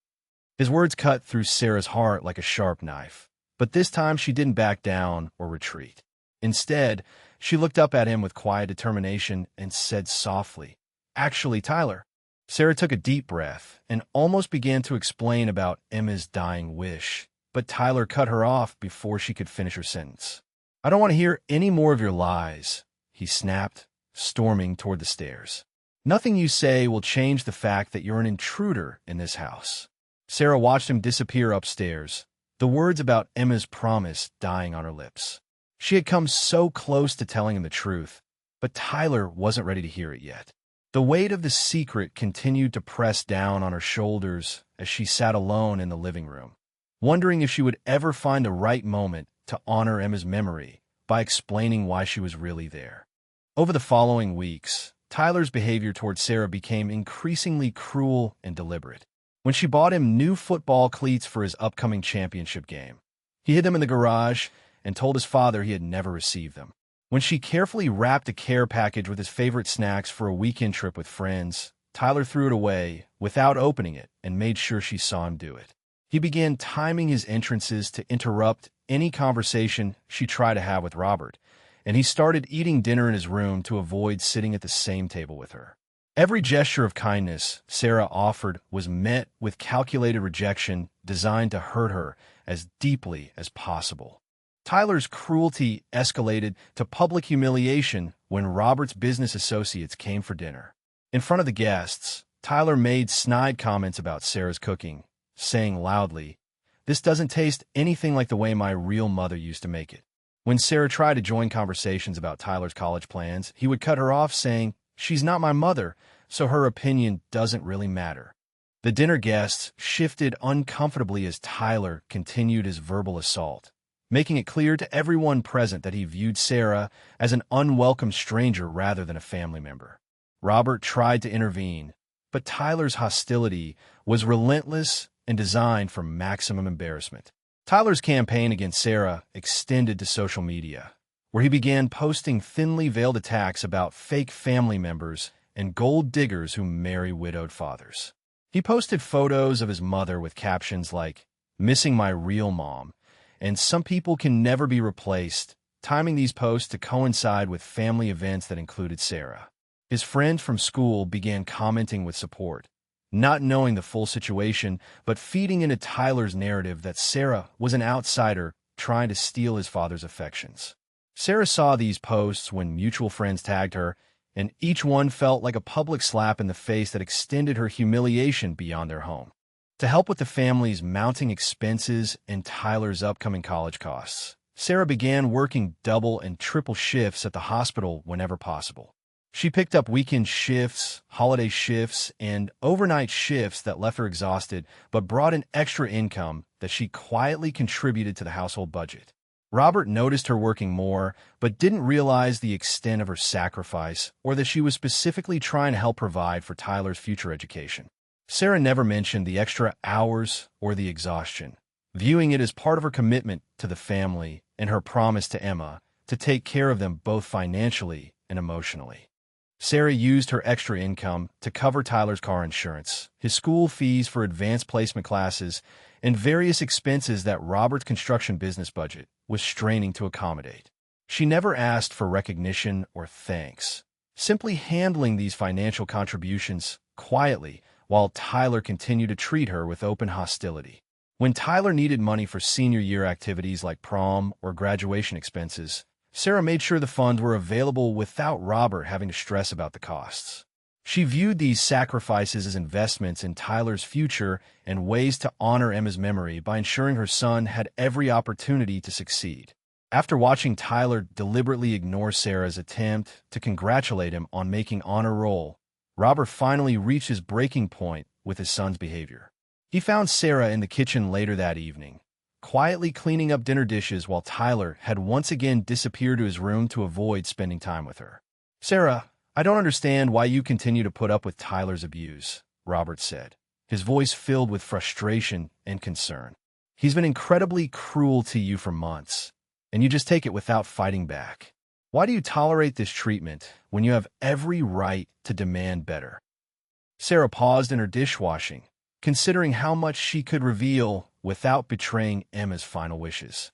His words cut through Sarah's heart like a sharp knife, but this time she didn't back down or retreat. Instead, she looked up at him with quiet determination and said softly, "Actually, Tyler." Sarah took a deep breath and almost began to explain about Emma's dying wish, but Tyler cut her off before she could finish her sentence. "I don't want to hear any more of your lies," he snapped, storming toward the stairs. "Nothing you say will change the fact that you're an intruder in this house." Sarah watched him disappear upstairs, the words about Emma's promise dying on her lips. She had come so close to telling him the truth, but Tyler wasn't ready to hear it yet. The weight of the secret continued to press down on her shoulders as she sat alone in the living room, wondering if she would ever find the right moment to honor Emma's memory by explaining why she was really there. Over the following weeks, Tyler's behavior towards Sarah became increasingly cruel and deliberate. When she bought him new football cleats for his upcoming championship game, he hid them in the garage and told his father he had never received them. When she carefully wrapped a care package with his favorite snacks for a weekend trip with friends, Tyler threw it away without opening it and made sure she saw him do it. He began timing his entrances to interrupt any conversation she tried to have with Robert, and he started eating dinner in his room to avoid sitting at the same table with her. Every gesture of kindness Sarah offered was met with calculated rejection designed to hurt her as deeply as possible. Tyler's cruelty escalated to public humiliation when Robert's business associates came for dinner. In front of the guests, Tyler made snide comments about Sarah's cooking, saying loudly, "This doesn't taste anything like the way my real mother used to make it." When Sarah tried to join conversations about Tyler's college plans, he would cut her off saying, "She's not my mother, so her opinion doesn't really matter." The dinner guests shifted uncomfortably as Tyler continued his verbal assault, making it clear to everyone present that he viewed Sarah as an unwelcome stranger rather than a family member. Robert tried to intervene, but Tyler's hostility was relentless and designed for maximum embarrassment. Tyler's campaign against Sarah extended to social media, where he began posting thinly veiled attacks about fake family members and gold diggers who marry widowed fathers. He posted photos of his mother with captions like, "Missing my real mom," and "Some people can never be replaced," timing these posts to coincide with family events that included Sarah. His friends from school began commenting with support, not knowing the full situation, but feeding into Tyler's narrative that Sarah was an outsider trying to steal his father's affections. Sarah saw these posts when mutual friends tagged her, and each one felt like a public slap in the face that extended her humiliation beyond their home. To help with the family's mounting expenses and Tyler's upcoming college costs, Sarah began working double and triple shifts at the hospital whenever possible. She picked up weekend shifts, holiday shifts, and overnight shifts that left her exhausted but brought in extra income that she quietly contributed to the household budget. Robert noticed her working more, but didn't realize the extent of her sacrifice or that she was specifically trying to help provide for Tyler's future education. Sarah never mentioned the extra hours or the exhaustion, viewing it as part of her commitment to the family and her promise to Emma to take care of them both financially and emotionally. Sarah used her extra income to cover Tyler's car insurance, his school fees for advanced placement classes, and various expenses that Robert's construction business budget was straining to accommodate. She never asked for recognition or thanks, simply handling these financial contributions quietly while Tyler continued to treat her with open hostility. When Tyler needed money for senior year activities like prom or graduation expenses, Sarah made sure the funds were available without Robert having to stress about the costs. She viewed these sacrifices as investments in Tyler's future and ways to honor Emma's memory by ensuring her son had every opportunity to succeed. After watching Tyler deliberately ignore Sarah's attempt to congratulate him on making honor roll, Robert finally reached his breaking point with his son's behavior. He found Sarah in the kitchen later that evening, quietly cleaning up dinner dishes while Tyler had once again disappeared to his room to avoid spending time with her. "Sarah, I don't understand why you continue to put up with Tyler's abuse," Robert said, his voice filled with frustration and concern. "He's been incredibly cruel to you for months, and you just take it without fighting back. Why do you tolerate this treatment when you have every right to demand better?" Sarah paused in her dishwashing, considering how much she could reveal without betraying Emma's final wishes.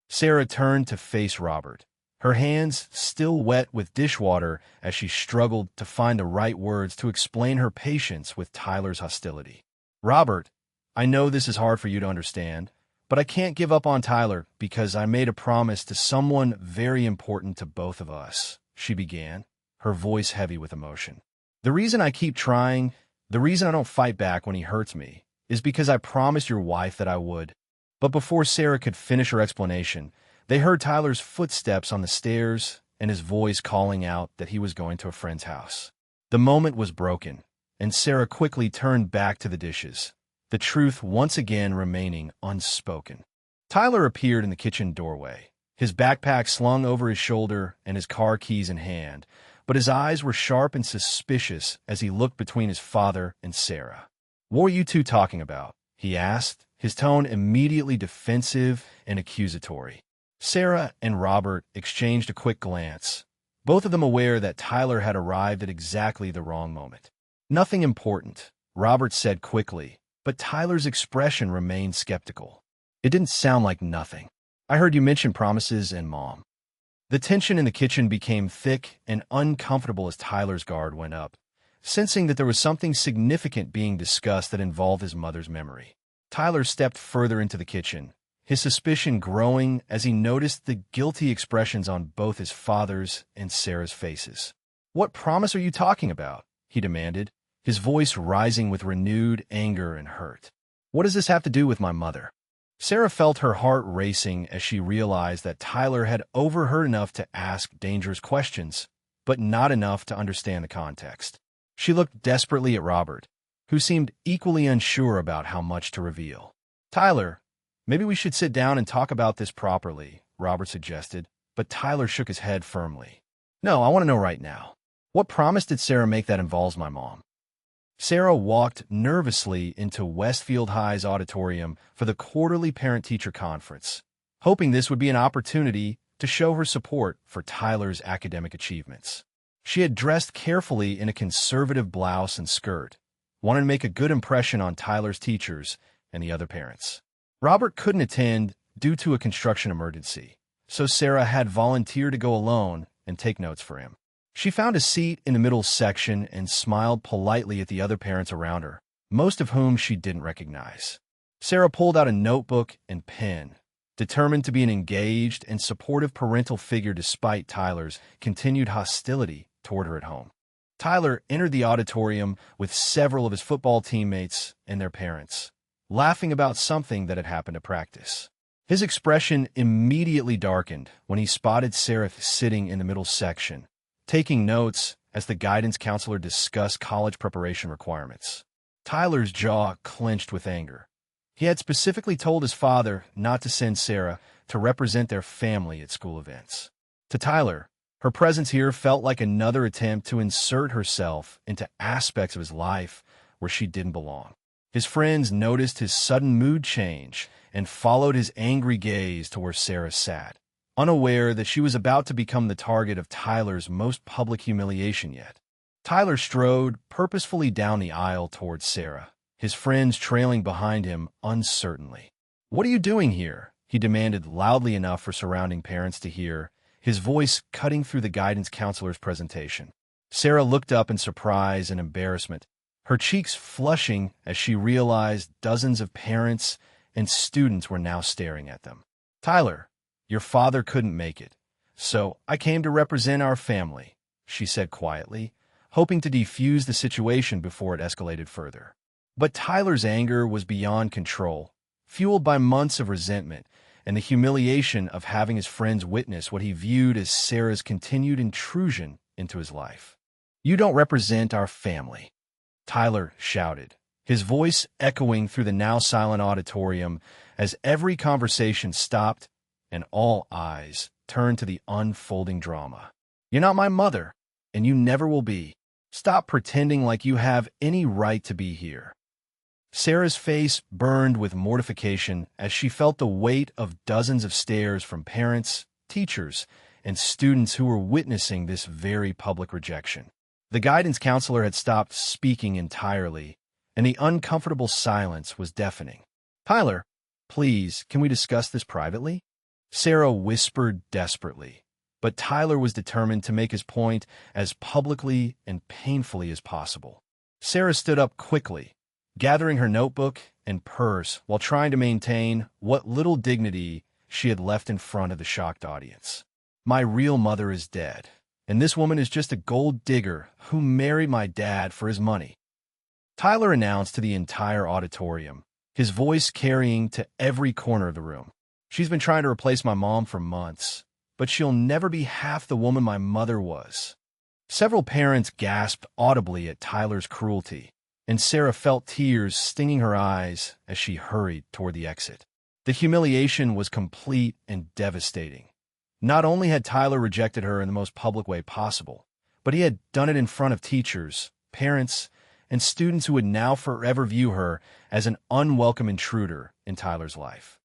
Sarah turned to face Robert, her hands still wet with dishwater as she struggled to find the right words to explain her patience with Tyler's hostility. "Robert, I know this is hard for you to understand, but I can't give up on Tyler because I made a promise to someone very important to both of us," she began, her voice heavy with emotion. "The reason I keep trying, the reason I don't fight back when he hurts me, is because I promised your wife that I would." But before Sarah could finish her explanation, they heard Tyler's footsteps on the stairs and his voice calling out that he was going to a friend's house. The moment was broken, and Sarah quickly turned back to the dishes, the truth once again remaining unspoken. Tyler appeared in the kitchen doorway, his backpack slung over his shoulder and his car keys in hand, but his eyes were sharp and suspicious as he looked between his father and Sarah. "What were you two talking about?" he asked, his tone immediately defensive and accusatory. Sarah and Robert exchanged a quick glance, both of them aware that Tyler had arrived at exactly the wrong moment. "Nothing important," Robert said quickly, but Tyler's expression remained skeptical. "It didn't sound like nothing. I heard you mention promises and Mom." The tension in the kitchen became thick and uncomfortable as Tyler's guard went up, sensing that there was something significant being discussed that involved his mother's memory. Tyler stepped further into the kitchen, his suspicion growing as he noticed the guilty expressions on both his father's and Sarah's faces. "What promise are you talking about?" he demanded, his voice rising with renewed anger and hurt. "What does this have to do with my mother?" Sarah felt her heart racing as she realized that Tyler had overheard enough to ask dangerous questions, but not enough to understand the context. She looked desperately at Robert, who seemed equally unsure about how much to reveal. "Tyler, maybe we should sit down and talk about this properly," Robert suggested, but Tyler shook his head firmly. "No, I want to know right now. What promise did Sarah make that involves my mom?" Sarah walked nervously into Westfield High's auditorium for the quarterly parent-teacher conference, hoping this would be an opportunity to show her support for Tyler's academic achievements. She had dressed carefully in a conservative blouse and skirt, wanted to make a good impression on Tyler's teachers and the other parents. Robert couldn't attend due to a construction emergency, so Sarah had volunteered to go alone and take notes for him. She found a seat in the middle section and smiled politely at the other parents around her, most of whom she didn't recognize. Sarah pulled out a notebook and pen, determined to be an engaged and supportive parental figure despite Tyler's continued hostility toward her at home. Tyler entered the auditorium with several of his football teammates and their parents, laughing about something that had happened at practice. His expression immediately darkened when he spotted Sarah sitting in the middle section, taking notes as the guidance counselor discussed college preparation requirements. Tyler's jaw clenched with anger. He had specifically told his father not to send Sarah to represent their family at school events. To Tyler, her presence here felt like another attempt to insert herself into aspects of his life where she didn't belong. His friends noticed his sudden mood change and followed his angry gaze to where Sarah sat, unaware that she was about to become the target of Tyler's most public humiliation yet. Tyler strode purposefully down the aisle towards Sarah, his friends trailing behind him uncertainly. "What are you doing here?" he demanded loudly enough for surrounding parents to hear, his voice cutting through the guidance counselor's presentation. Sarah looked up in surprise and embarrassment, her cheeks flushing as she realized dozens of parents and students were now staring at them. "Tyler, your father couldn't make it, so I came to represent our family," she said quietly, hoping to defuse the situation before it escalated further. But Tyler's anger was beyond control, fueled by months of resentment and the humiliation of having his friends witness what he viewed as Sarah's continued intrusion into his life. "You don't represent our family," Tyler shouted, his voice echoing through the now silent auditorium as every conversation stopped and all eyes turned to the unfolding drama. "You're not my mother, and you never will be. Stop pretending like you have any right to be here." Sarah's face burned with mortification as she felt the weight of dozens of stares from parents, teachers, and students who were witnessing this very public rejection. The guidance counselor had stopped speaking entirely, and the uncomfortable silence was deafening. "Tyler, please, can we discuss this privately?" Sarah whispered desperately, but Tyler was determined to make his point as publicly and painfully as possible. Sarah stood up quickly, gathering her notebook and purse while trying to maintain what little dignity she had left in front of the shocked audience. "My real mother is dead, and this woman is just a gold digger who married my dad for his money," Tyler announced to the entire auditorium, his voice carrying to every corner of the room. "She's been trying to replace my mom for months, but she'll never be half the woman my mother was." Several parents gasped audibly at Tyler's cruelty, and Sarah felt tears stinging her eyes as she hurried toward the exit. The humiliation was complete and devastating. Not only had Tyler rejected her in the most public way possible, but he had done it in front of teachers, parents, and students who would now forever view her as an unwelcome intruder in Tyler's life.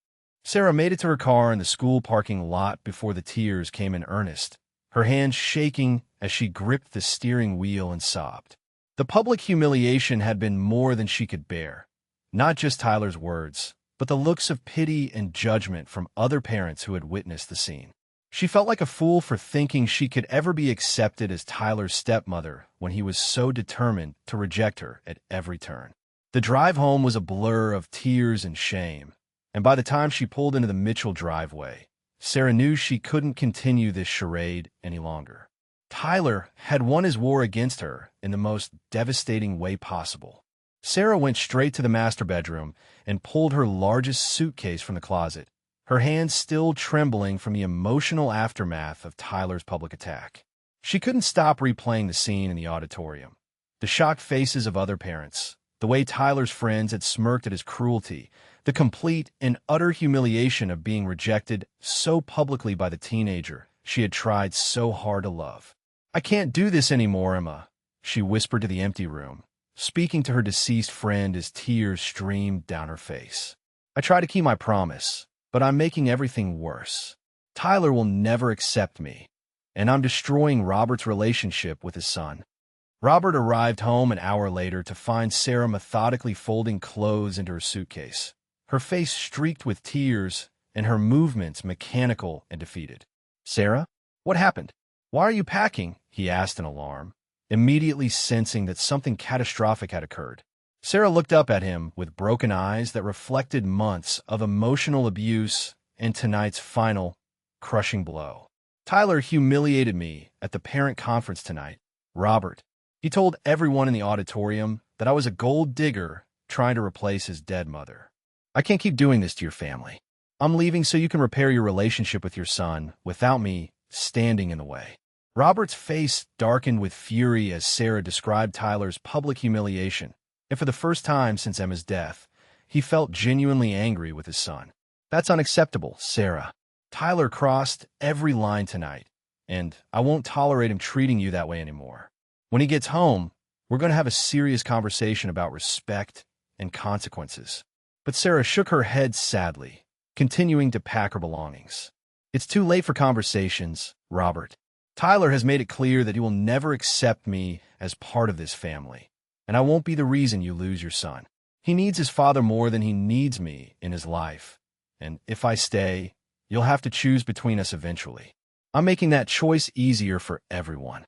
Sarah made it to her car in the school parking lot before the tears came in earnest, her hands shaking as she gripped the steering wheel and sobbed. The public humiliation had been more than she could bear, not just Tyler's words, but the looks of pity and judgment from other parents who had witnessed the scene. She felt like a fool for thinking she could ever be accepted as Tyler's stepmother when he was so determined to reject her at every turn. The drive home was a blur of tears and shame, and by the time she pulled into the Mitchell driveway, Sarah knew she couldn't continue this charade any longer. Tyler had won his war against her in the most devastating way possible. Sarah went straight to the master bedroom and pulled her largest suitcase from the closet, her hands still trembling from the emotional aftermath of Tyler's public attack. She couldn't stop replaying the scene in the auditorium. The shocked faces of other parents, the way Tyler's friends had smirked at his cruelty, the complete and utter humiliation of being rejected so publicly by the teenager she had tried so hard to love. "I can't do this anymore, Emma," she whispered to the empty room, speaking to her deceased friend as tears streamed down her face. "I try to keep my promise, but I'm making everything worse. Tyler will never accept me, and I'm destroying Robert's relationship with his son." Robert arrived home an hour later to find Sarah methodically folding clothes into her suitcase, her face streaked with tears and her movements mechanical and defeated. "Sarah, what happened? Why are you packing?" he asked in alarm, immediately sensing that something catastrophic had occurred. Sarah looked up at him with broken eyes that reflected months of emotional abuse and tonight's final, crushing blow. "Tyler humiliated me at the parent conference tonight, Robert. He told everyone in the auditorium that I was a gold digger trying to replace his dead mother. I can't keep doing this to your family. I'm leaving so you can repair your relationship with your son without me standing in the way." Robert's face darkened with fury as Sarah described Tyler's public humiliation, and for the first time since Emma's death, he felt genuinely angry with his son. "That's unacceptable, Sarah. Tyler crossed every line tonight, and I won't tolerate him treating you that way anymore. When he gets home, we're going to have a serious conversation about respect and consequences." But Sarah shook her head sadly, continuing to pack her belongings. "It's too late for conversations, Robert. Tyler has made it clear that he will never accept me as part of this family, and I won't be the reason you lose your son. He needs his father more than he needs me in his life, and if I stay, you'll have to choose between us eventually. I'm making that choice easier for everyone."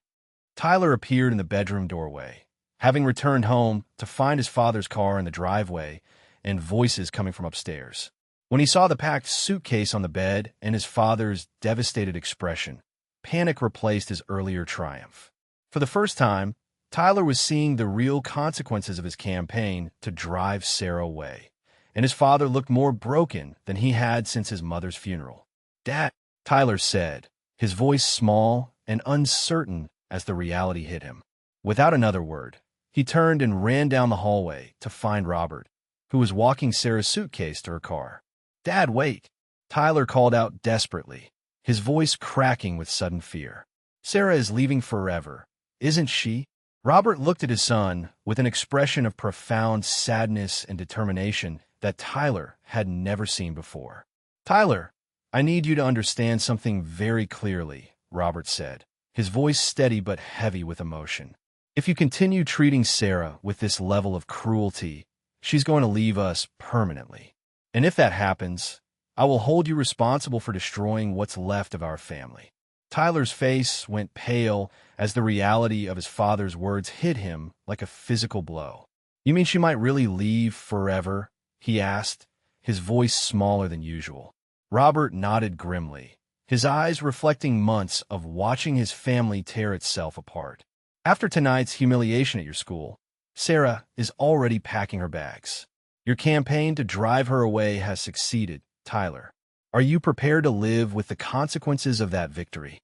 Tyler appeared in the bedroom doorway, having returned home to find his father's car in the driveway and voices coming from upstairs. When he saw the packed suitcase on the bed and his father's devastated expression, panic replaced his earlier triumph. For the first time, Tyler was seeing the real consequences of his campaign to drive Sarah away, and his father looked more broken than he had since his mother's funeral. "Dad," Tyler said, his voice small and uncertain as the reality hit him. Without another word, he turned and ran down the hallway to find Robert, who was walking Sarah's suitcase to her car. "Dad, wait!" Tyler called out desperately, his voice cracking with sudden fear. "Sarah is leaving forever, isn't she?" Robert looked at his son with an expression of profound sadness and determination that Tyler had never seen before. "Tyler, I need you to understand something very clearly," Robert said, his voice steady but heavy with emotion. "If you continue treating Sarah with this level of cruelty, she's going to leave us permanently. And if that happens, I will hold you responsible for destroying what's left of our family." Tyler's face went pale as the reality of his father's words hit him like a physical blow. "You mean she might really leave forever?" he asked, his voice smaller than usual. Robert nodded grimly, his eyes reflecting months of watching his family tear itself apart. "After tonight's humiliation at your school, Sarah is already packing her bags. Your campaign to drive her away has succeeded, Tyler. Are you prepared to live with the consequences of that victory?"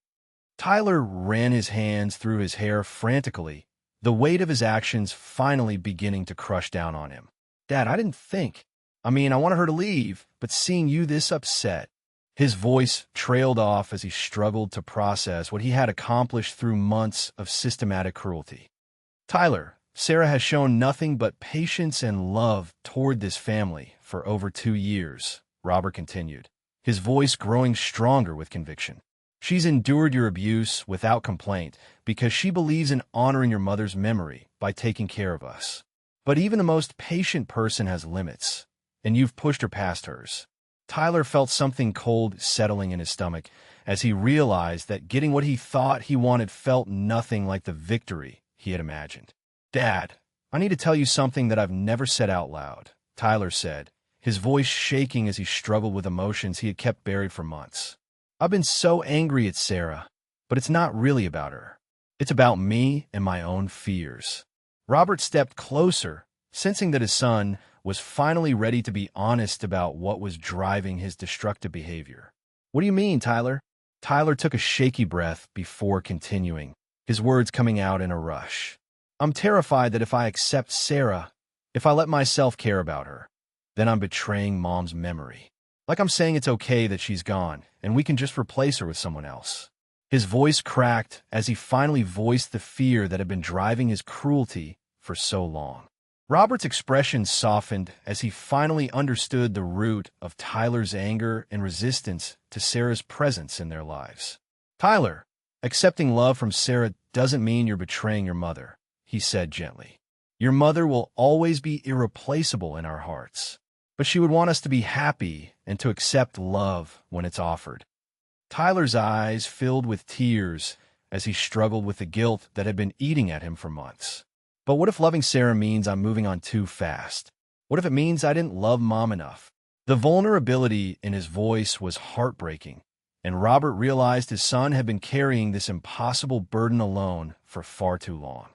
Tyler ran his hands through his hair frantically, the weight of his actions finally beginning to crush down on him. "Dad, I didn't think. I wanted her to leave, but seeing you this upset." His voice trailed off as he struggled to process what he had accomplished through months of systematic cruelty. "Tyler, Sarah has shown nothing but patience and love toward this family for over 2 years," Robert continued, his voice growing stronger with conviction. "She's endured your abuse without complaint because she believes in honoring your mother's memory by taking care of us. But even the most patient person has limits, and you've pushed her past hers." Tyler felt something cold settling in his stomach as he realized that getting what he thought he wanted felt nothing like the victory he had imagined. "Dad, I need to tell you something that I've never said out loud," Tyler said, his voice shaking as he struggled with emotions he had kept buried for months. "I've been so angry at Sarah, but it's not really about her. It's about me and my own fears." Robert stepped closer, sensing that his son was finally ready to be honest about what was driving his destructive behavior. "What do you mean, Tyler?" Tyler took a shaky breath before continuing, his words coming out in a rush. "I'm terrified that if I accept Sarah, if I let myself care about her, then I'm betraying Mom's memory. Like I'm saying it's okay that she's gone, and we can just replace her with someone else." His voice cracked as he finally voiced the fear that had been driving his cruelty for so long. Robert's expression softened as he finally understood the root of Tyler's anger and resistance to Sarah's presence in their lives. "Tyler, accepting love from Sarah doesn't mean you're betraying your mother," he said gently. "Your mother will always be irreplaceable in our hearts, but she would want us to be happy and to accept love when it's offered." Tyler's eyes filled with tears as he struggled with the guilt that had been eating at him for months. "But what if loving Sarah means I'm moving on too fast? What if it means I didn't love Mom enough?" The vulnerability in his voice was heartbreaking, and Robert realized his son had been carrying this impossible burden alone for far too long.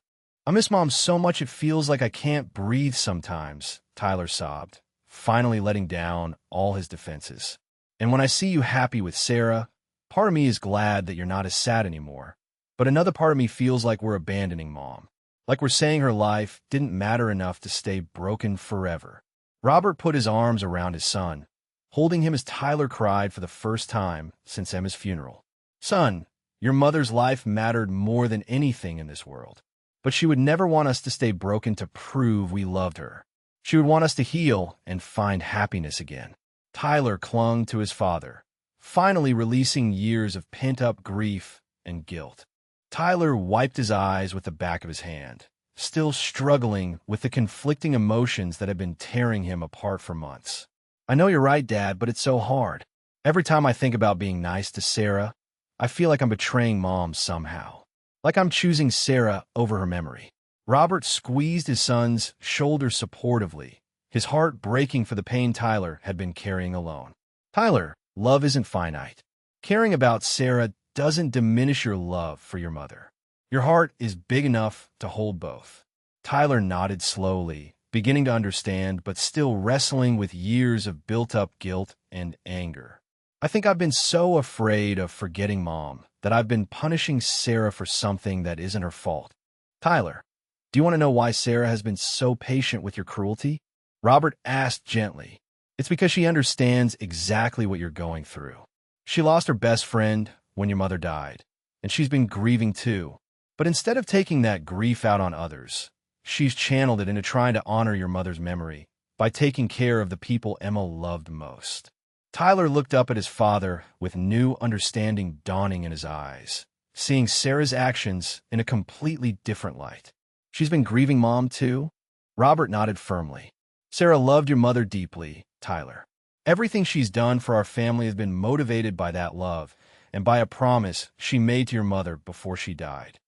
"I miss Mom so much it feels like I can't breathe sometimes," Tyler sobbed, finally letting down all his defenses. "And when I see you happy with Sarah, part of me is glad that you're not as sad anymore, but another part of me feels like we're abandoning Mom. Like we're saying her life didn't matter enough to stay broken forever." Robert put his arms around his son, holding him as Tyler cried for the first time since Emma's funeral. "Son, your mother's life mattered more than anything in this world, but she would never want us to stay broken to prove we loved her. She would want us to heal and find happiness again." Tyler clung to his father, finally releasing years of pent-up grief and guilt. Tyler wiped his eyes with the back of his hand, still struggling with the conflicting emotions that had been tearing him apart for months. I know you're right, Dad, but it's so hard. Every time I think about being nice to Sarah, I feel like I'm betraying Mom somehow. Like I'm choosing Sarah over her memory. Robert squeezed his son's shoulder supportively, his heart breaking for the pain Tyler had been carrying alone. Tyler, love isn't finite. Caring about Sarah doesn't diminish your love for your mother. Your heart is big enough to hold both. Tyler nodded slowly, beginning to understand, but still wrestling with years of built-up guilt and anger. I think I've been so afraid of forgetting Mom that I've been punishing Sarah for something that isn't her fault. Tyler, do you want to know why Sarah has been so patient with your cruelty? Robert asked gently. It's because she understands exactly what you're going through. She lost her best friend when your mother died, and she's been grieving too. But instead of taking that grief out on others, she's channeled it into trying to honor your mother's memory by taking care of the people Emma loved most. Tyler looked up at his father with new understanding dawning in his eyes, seeing Sarah's actions in a completely different light. She's been grieving Mom too? Robert nodded firmly. Sarah loved your mother deeply, Tyler. Everything she's done for our family has been motivated by that love and by a promise she made to your mother before she died.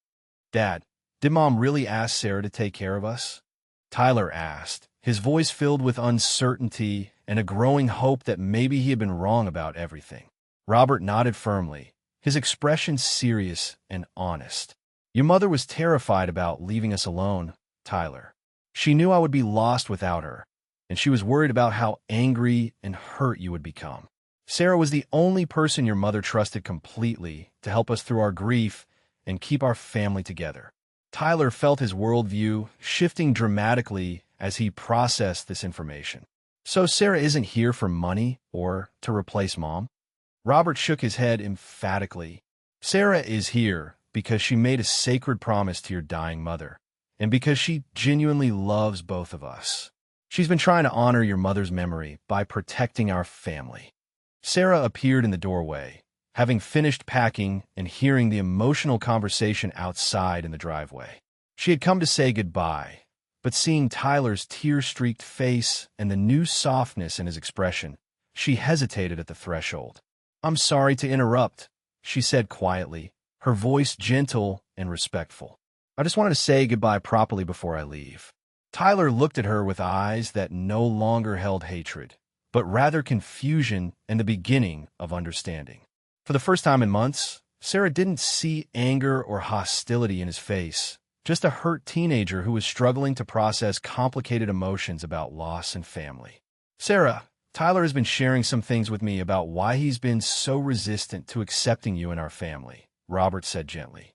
Dad, did Mom really ask Sarah to take care of us? Tyler asked, his voice filled with uncertainty and a growing hope that maybe he had been wrong about everything. Robert nodded firmly, his expression serious and honest. Your mother was terrified about leaving us alone, Tyler. She knew I would be lost without her, and she was worried about how angry and hurt you would become. Sarah was the only person your mother trusted completely to help us through our grief and keep our family together. Tyler felt his worldview shifting dramatically as he processed this information. So Sarah isn't here for money or to replace Mom? Robert shook his head emphatically. Sarah is here because she made a sacred promise to your dying mother, and because she genuinely loves both of us. She's been trying to honor your mother's memory by protecting our family. Sarah appeared in the doorway, having finished packing and hearing the emotional conversation outside in the driveway. She had come to say goodbye, but seeing Tyler's tear-streaked face and the new softness in his expression, she hesitated at the threshold. I'm sorry to interrupt, she said quietly, her voice gentle and respectful. I just wanted to say goodbye properly before I leave. Tyler looked at her with eyes that no longer held hatred, but rather confusion and the beginning of understanding. For the first time in months, Sarah didn't see anger or hostility in his face, just a hurt teenager who was struggling to process complicated emotions about loss and family. Sarah, Tyler has been sharing some things with me about why he's been so resistant to accepting you in our family, Robert said gently.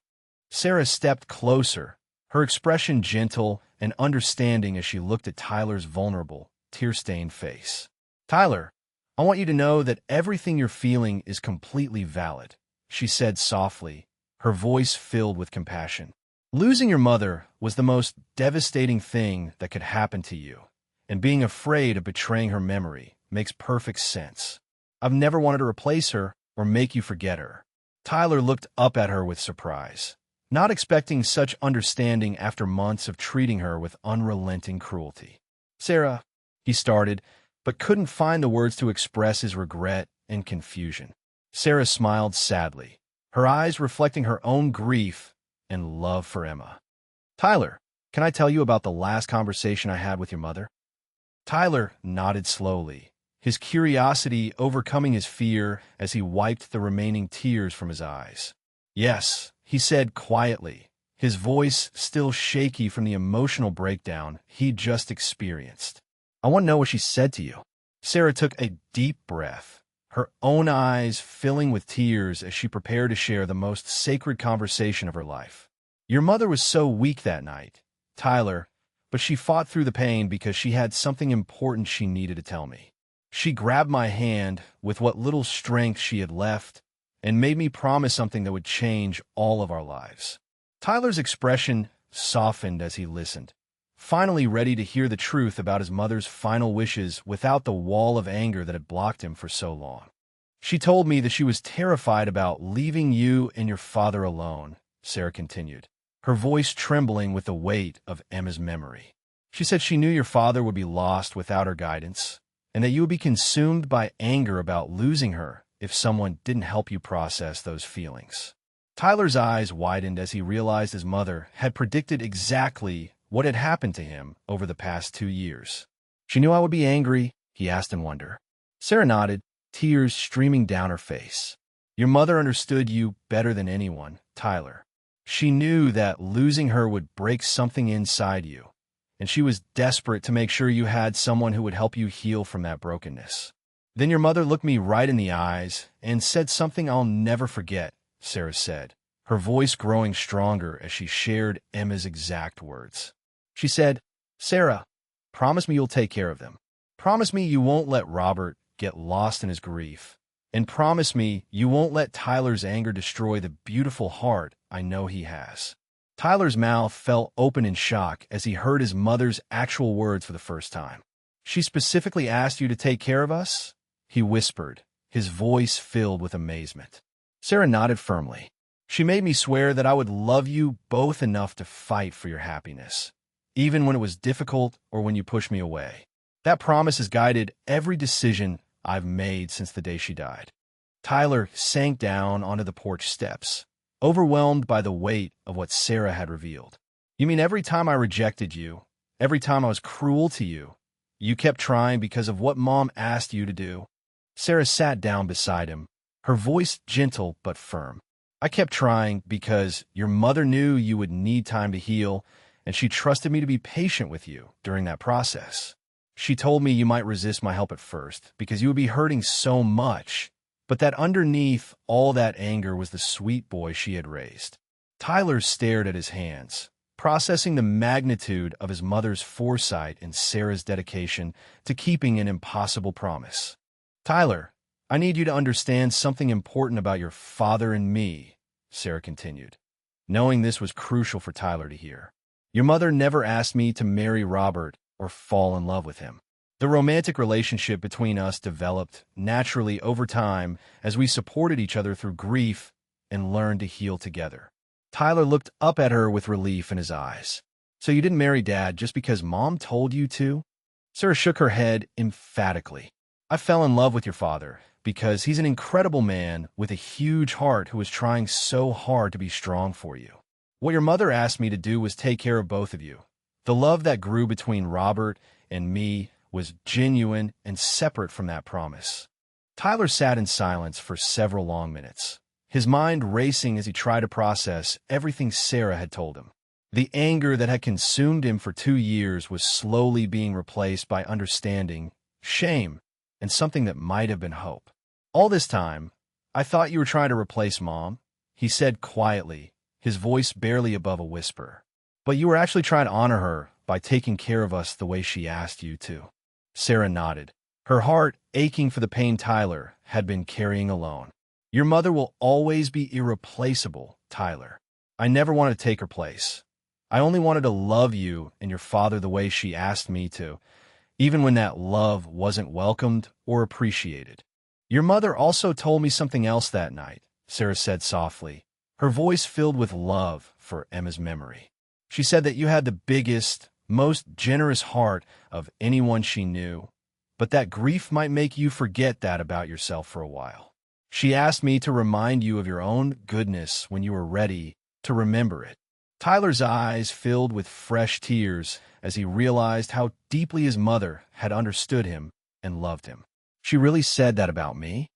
Sarah stepped closer, her expression gentle and understanding as she looked at Tyler's vulnerable, tear-stained face. Tyler, I want you to know that everything you're feeling is completely valid, she said softly, her voice filled with compassion. Losing your mother was the most devastating thing that could happen to you, and being afraid of betraying her memory makes perfect sense. I've never wanted to replace her or make you forget her. Tyler looked up at her with surprise, not expecting such understanding after months of treating her with unrelenting cruelty. Sarah, he started, but couldn't find the words to express his regret and confusion. Sarah smiled sadly, her eyes reflecting her own grief and love for Emma. Tyler, can I tell you about the last conversation I had with your mother? Tyler nodded slowly, his curiosity overcoming his fear as he wiped the remaining tears from his eyes. Yes, he said quietly, his voice still shaky from the emotional breakdown he'd just experienced. I want to know what she said to you. Sarah took a deep breath, her own eyes filling with tears as she prepared to share the most sacred conversation of her life. Your mother was so weak that night, Tyler, but she fought through the pain because she had something important she needed to tell me. She grabbed my hand with what little strength she had left and made me promise something that would change all of our lives. Tyler's expression softened as he listened, finally ready to hear the truth about his mother's final wishes without the wall of anger that had blocked him for so long. She told me that she was terrified about leaving you and your father alone, Sarah continued, her voice trembling with the weight of Emma's memory. She said she knew your father would be lost without her guidance, and that you would be consumed by anger about losing her if someone didn't help you process those feelings. Tyler's eyes widened as he realized his mother had predicted exactly what had happened to him over the past 2 years. She knew I would be angry, he asked in wonder. Sarah nodded, tears streaming down her face. Your mother understood you better than anyone, Tyler. She knew that losing her would break something inside you, and she was desperate to make sure you had someone who would help you heal from that brokenness. Then your mother looked me right in the eyes and said something I'll never forget, Sarah said, her voice growing stronger as she shared Emma's exact words. She said, Sarah, promise me you'll take care of them. Promise me you won't let Robert get lost in his grief. And promise me you won't let Tyler's anger destroy the beautiful heart I know he has. Tyler's mouth fell open in shock as he heard his mother's actual words for the first time. She specifically asked you to take care of us? He whispered, his voice filled with amazement. Sarah nodded firmly. She made me swear that I would love you both enough to fight for your happiness, even when it was difficult or when you pushed me away. That promise has guided every decision I've made since the day she died. Tyler sank down onto the porch steps, overwhelmed by the weight of what Sarah had revealed. You mean every time I rejected you, every time I was cruel to you, you kept trying because of what Mom asked you to do? Sarah sat down beside him, her voice gentle but firm. I kept trying because your mother knew you would need time to heal, and she trusted me to be patient with you during that process. She told me you might resist my help at first because you would be hurting so much, but that underneath all that anger was the sweet boy she had raised. Tyler stared at his hands, processing the magnitude of his mother's foresight and Sarah's dedication to keeping an impossible promise. Tyler, I need you to understand something important about your father and me, Sarah continued, knowing this was crucial for Tyler to hear. Your mother never asked me to marry Robert or fall in love with him. The romantic relationship between us developed naturally over time as we supported each other through grief and learned to heal together. Tyler looked up at her with relief in his eyes. So you didn't marry Dad just because Mom told you to? Sarah shook her head emphatically. I fell in love with your father because he's an incredible man with a huge heart who is trying so hard to be strong for you. What your mother asked me to do was take care of both of you. The love that grew between Robert and me was genuine and separate from that promise. Tyler sat in silence for several long minutes, his mind racing as he tried to process everything Sarah had told him. The anger that had consumed him for 2 years was slowly being replaced by understanding, shame, and something that might have been hope. All this time, I thought you were trying to replace Mom, he said quietly, his voice barely above a whisper. But you were actually trying to honor her by taking care of us the way she asked you to. Sarah nodded, her heart aching for the pain Tyler had been carrying alone. Your mother will always be irreplaceable, Tyler. I never wanted to take her place. I only wanted to love you and your father the way she asked me to, even when that love wasn't welcomed or appreciated. Your mother also told me something else that night, Sarah said softly, her voice filled with love for Emma's memory. She said that you had the biggest, most generous heart of anyone she knew, but that grief might make you forget that about yourself for a while. She asked me to remind you of your own goodness when you were ready to remember it. Tyler's eyes filled with fresh tears as he realized how deeply his mother had understood him and loved him. She really said that about me?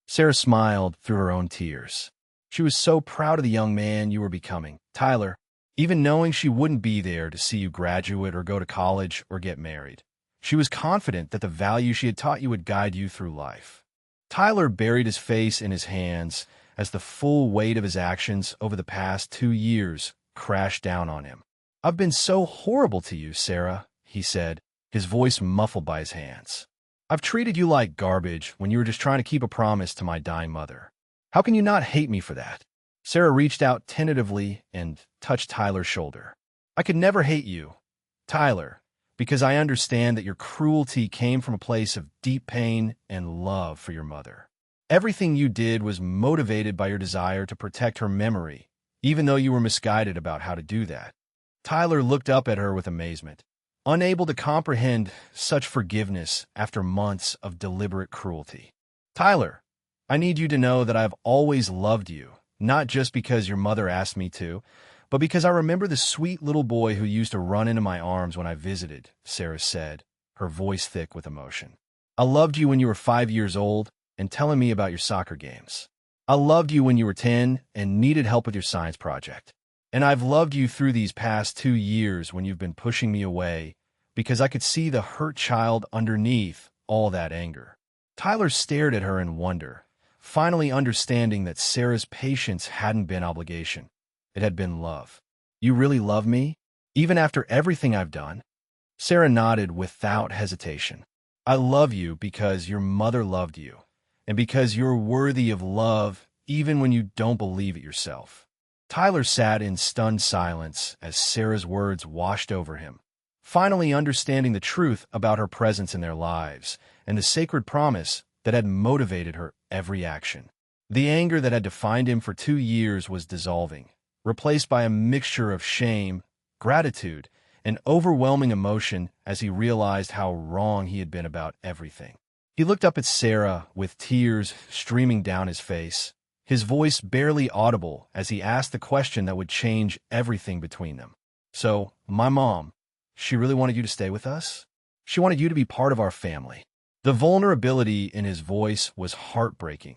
Sarah smiled through her own tears. She was so proud of the young man you were becoming, Tyler, even knowing she wouldn't be there to see you graduate or go to college or get married. She was confident that the value she had taught you would guide you through life. Tyler buried his face in his hands as the full weight of his actions over the past 2 years crashed down on him. I've been so horrible to you, Sarah, he said, his voice muffled by his hands. I've treated you like garbage when you were just trying to keep a promise to my dying mother. How can you not hate me for that? Sarah reached out tentatively and touched Tyler's shoulder. I could never hate you, Tyler, because I understand that your cruelty came from a place of deep pain and love for your mother. Everything you did was motivated by your desire to protect her memory, even though you were misguided about how to do that. Tyler looked up at her with amazement, unable to comprehend such forgiveness after months of deliberate cruelty. Tyler, I need you to know that I've always loved you, not just because your mother asked me to, but because I remember the sweet little boy who used to run into my arms when I visited, Sarah said, her voice thick with emotion. I loved you when you were 5 years old and telling me about your soccer games. I loved you when you were 10 and needed help with your science project. And I've loved you through these past 2 years when you've been pushing me away because I could see the hurt child underneath all that anger. Tyler stared at her in wonder, finally understanding that Sarah's patience hadn't been obligation. It had been love. You really love me? Even after everything I've done? Sarah nodded without hesitation. I love you because your mother loved you, and because you're worthy of love even when you don't believe it yourself. Tyler sat in stunned silence as Sarah's words washed over him, finally understanding the truth about her presence in their lives and the sacred promise that had motivated her every action. The anger that had defined him for 2 years was dissolving, replaced by a mixture of shame, gratitude, and overwhelming emotion as he realized how wrong he had been about everything. He looked up at Sarah with tears streaming down his face, his voice barely audible as he asked the question that would change everything between them. So, my mom, she really wanted you to stay with us? She wanted you to be part of our family. The vulnerability in his voice was heartbreaking,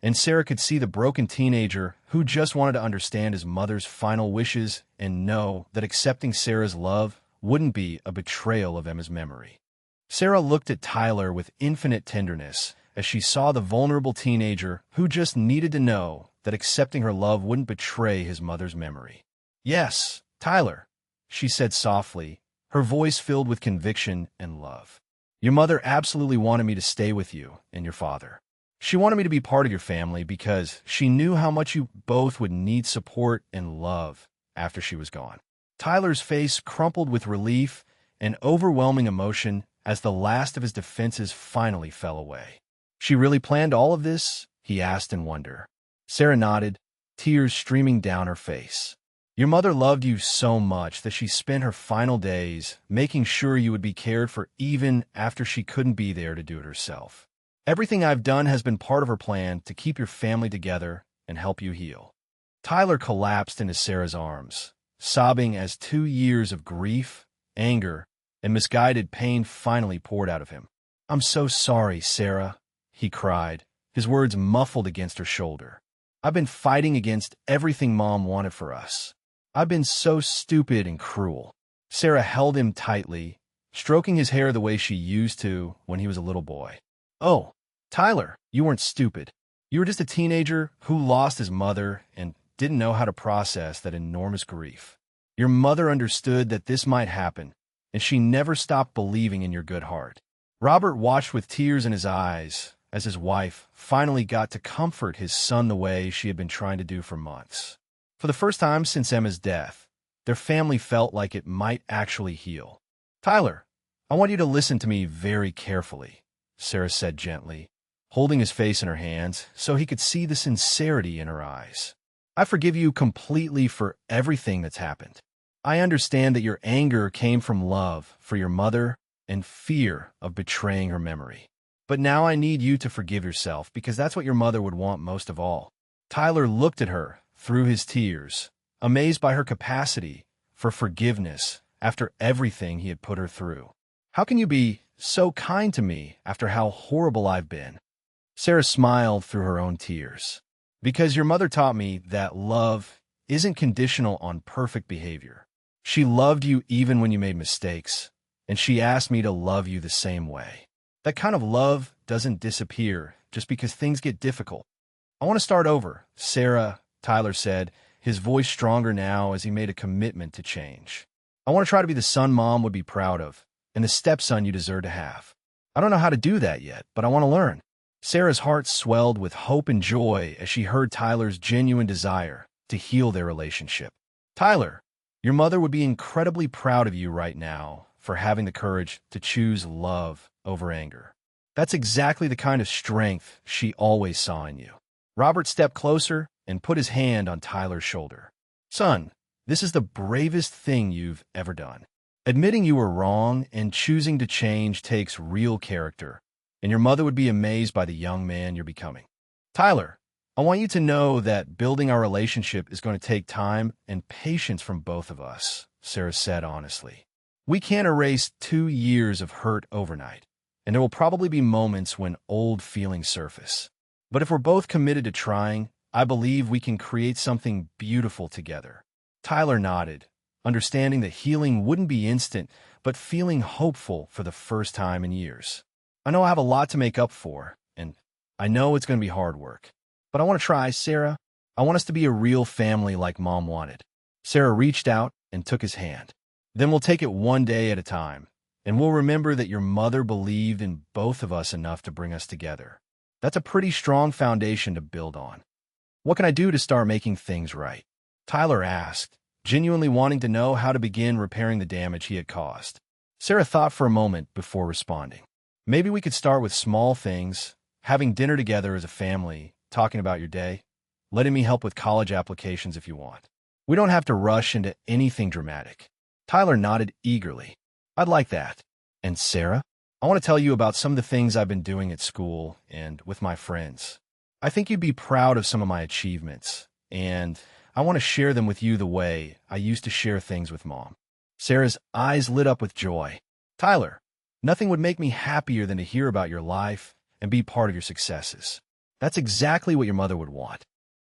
and Sarah could see the broken teenager who just wanted to understand his mother's final wishes and know that accepting Sarah's love wouldn't be a betrayal of Emma's memory. Sarah looked at Tyler with infinite tenderness as she saw the vulnerable teenager who just needed to know that accepting her love wouldn't betray his mother's memory. Yes, Tyler, she said softly, her voice filled with conviction and love. Your mother absolutely wanted me to stay with you and your father. She wanted me to be part of your family because she knew how much you both would need support and love after she was gone. Tyler's face crumpled with relief and overwhelming emotion as the last of his defenses finally fell away. She really planned all of this? He asked in wonder. Sarah nodded, tears streaming down her face. Your mother loved you so much that she spent her final days making sure you would be cared for even after she couldn't be there to do it herself. Everything I've done has been part of her plan to keep your family together and help you heal. Tyler collapsed into Sarah's arms, sobbing as 2 years of grief, anger, and misguided pain finally poured out of him. I'm so sorry, Sarah, he cried, his words muffled against her shoulder. I've been fighting against everything Mom wanted for us. I've been so stupid and cruel. Sarah held him tightly, stroking his hair the way she used to when he was a little boy. Oh, Tyler, you weren't stupid. You were just a teenager who lost his mother and didn't know how to process that enormous grief. Your mother understood that this might happen, and she never stopped believing in your good heart. Robert watched with tears in his eyes as his wife finally got to comfort his son the way she had been trying to do for months. For the first time since Emma's death, their family felt like it might actually heal. Tyler, I want you to listen to me very carefully, Sarah said gently, holding his face in her hands so he could see the sincerity in her eyes. I forgive you completely for everything that's happened. I understand that your anger came from love for your mother and fear of betraying her memory. But now I need you to forgive yourself because that's what your mother would want most of all. Tyler looked at her through his tears, amazed by her capacity for forgiveness after everything he had put her through. How can you be so kind to me after how horrible I've been? Sarah smiled through her own tears. Because your mother taught me that love isn't conditional on perfect behavior. She loved you even when you made mistakes, and she asked me to love you the same way. That kind of love doesn't disappear just because things get difficult. I want to start over, Sarah, Tyler said, his voice stronger now as he made a commitment to change. I want to try to be the son Mom would be proud of, and the stepson you deserve to have. I don't know how to do that yet, but I want to learn. Sarah's heart swelled with hope and joy as she heard Tyler's genuine desire to heal their relationship. Tyler, your mother would be incredibly proud of you right now for having the courage to choose love over anger. That's exactly the kind of strength she always saw in you. Robert stepped closer and put his hand on Tyler's shoulder. Son, this is the bravest thing you've ever done. Admitting you were wrong and choosing to change takes real character, and your mother would be amazed by the young man you're becoming. Tyler, I want you to know that building our relationship is going to take time and patience from both of us, Sarah said honestly. We can't erase 2 years of hurt overnight, and there will probably be moments when old feelings surface. But if we're both committed to trying, I believe we can create something beautiful together. Tyler nodded, understanding that healing wouldn't be instant, but feeling hopeful for the first time in years. I know I have a lot to make up for, and I know it's going to be hard work. But I want to try, Sarah. I want us to be a real family like Mom wanted. Sarah reached out and took his hand. Then we'll take it one day at a time, and we'll remember that your mother believed in both of us enough to bring us together. That's a pretty strong foundation to build on. What can I do to start making things right? Tyler asked, genuinely wanting to know how to begin repairing the damage he had caused. Sarah thought for a moment before responding. Maybe we could start with small things, having dinner together as a family, talking about your day, letting me help with college applications if you want. We don't have to rush into anything dramatic. Tyler nodded eagerly. I'd like that. And Sarah, I want to tell you about some of the things I've been doing at school and with my friends. I think you'd be proud of some of my achievements, and I want to share them with you the way I used to share things with Mom. Sarah's eyes lit up with joy. Tyler, nothing would make me happier than to hear about your life and be part of your successes. That's exactly what your mother would want.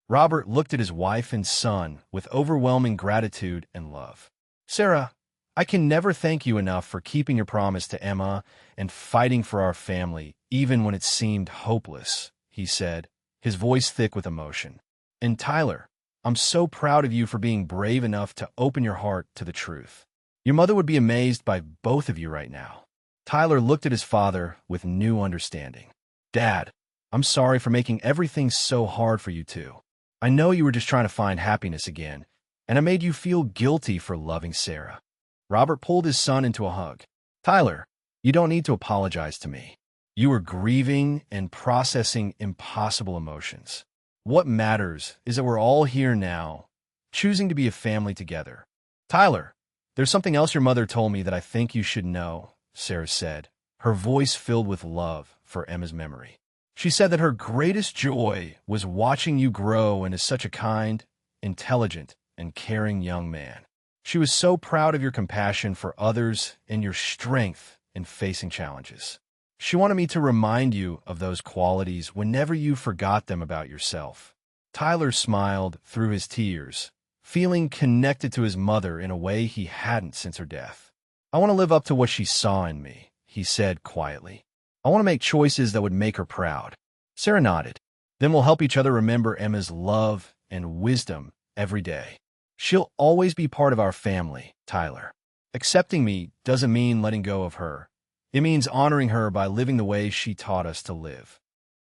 Robert looked at his wife and son with overwhelming gratitude and love. Sarah, I can never thank you enough for keeping your promise to Emma and fighting for our family, even when it seemed hopeless, he said, his voice thick with emotion. And Tyler, I'm so proud of you for being brave enough to open your heart to the truth. Your mother would be amazed by both of you right now. Tyler looked at his father with new understanding. Dad, I'm sorry for making everything so hard for you two. I know you were just trying to find happiness again, and I made you feel guilty for loving Sarah. Robert pulled his son into a hug. Tyler, you don't need to apologize to me. You were grieving and processing impossible emotions. What matters is that we're all here now, choosing to be a family together. Tyler, there's something else your mother told me that I think you should know, Sarah said, her voice filled with love for Emma's memory. She said that her greatest joy was watching you grow into such a kind, intelligent, and caring young man. She was so proud of your compassion for others and your strength in facing challenges. She wanted me to remind you of those qualities whenever you forgot them about yourself. Tyler smiled through his tears, feeling connected to his mother in a way he hadn't since her death. I want to live up to what she saw in me, he said quietly. I want to make choices that would make her proud. Sarah nodded. Then we'll help each other remember Emma's love and wisdom every day. She'll always be part of our family, Tyler. Accepting me doesn't mean letting go of her. It means honoring her by living the way she taught us to live.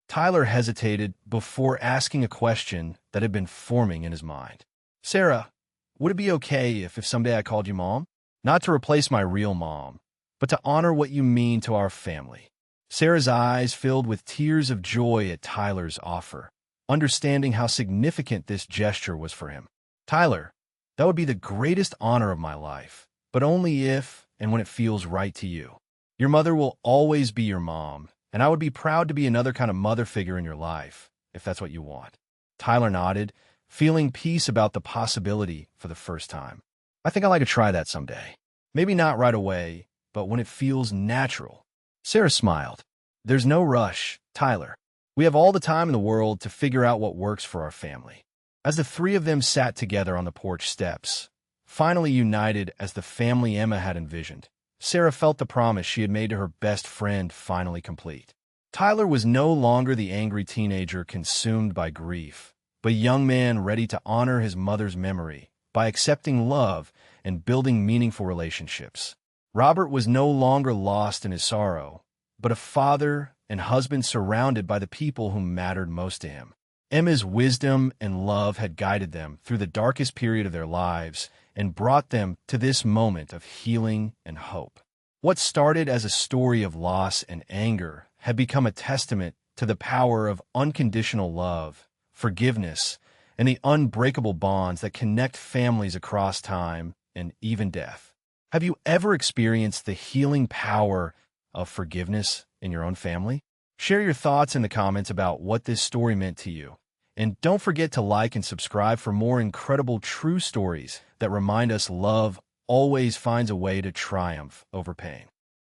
Tyler hesitated before asking a question that had been forming in his mind. Sarah, would it be okay if someday I called you Mom? Not to replace my real mom, but to honor what you mean to our family. Sarah's eyes filled with tears of joy at Tyler's offer, understanding how significant this gesture was for him. Tyler, that would be the greatest honor of my life, but only if and when it feels right to you. Your mother will always be your mom, and I would be proud to be another kind of mother figure in your life, if that's what you want. Tyler nodded, feeling peace about the possibility for the first time. I think I'd like to try that someday. Maybe not right away, but when it feels natural. Sarah smiled. There's no rush, Tyler. We have all the time in the world to figure out what works for our family. As the three of them sat together on the porch steps, finally united as the family Emma had envisioned, Sarah felt the promise she had made to her best friend finally complete. Tyler was no longer the angry teenager consumed by grief, but a young man ready to honor his mother's memory by accepting love and building meaningful relationships. Robert was no longer lost in his sorrow, but a father and husband surrounded by the people who mattered most to him. Emma's wisdom and love had guided them through the darkest period of their lives and brought them to this moment of healing and hope. What started as a story of loss and anger have become a testament to the power of unconditional love, forgiveness, and the unbreakable bonds that connect families across time and even death. Have you ever experienced the healing power of forgiveness in your own family? Share your thoughts in the comments about what this story meant to you. And don't forget to like and subscribe for more incredible true stories that remind us love always finds a way to triumph over pain.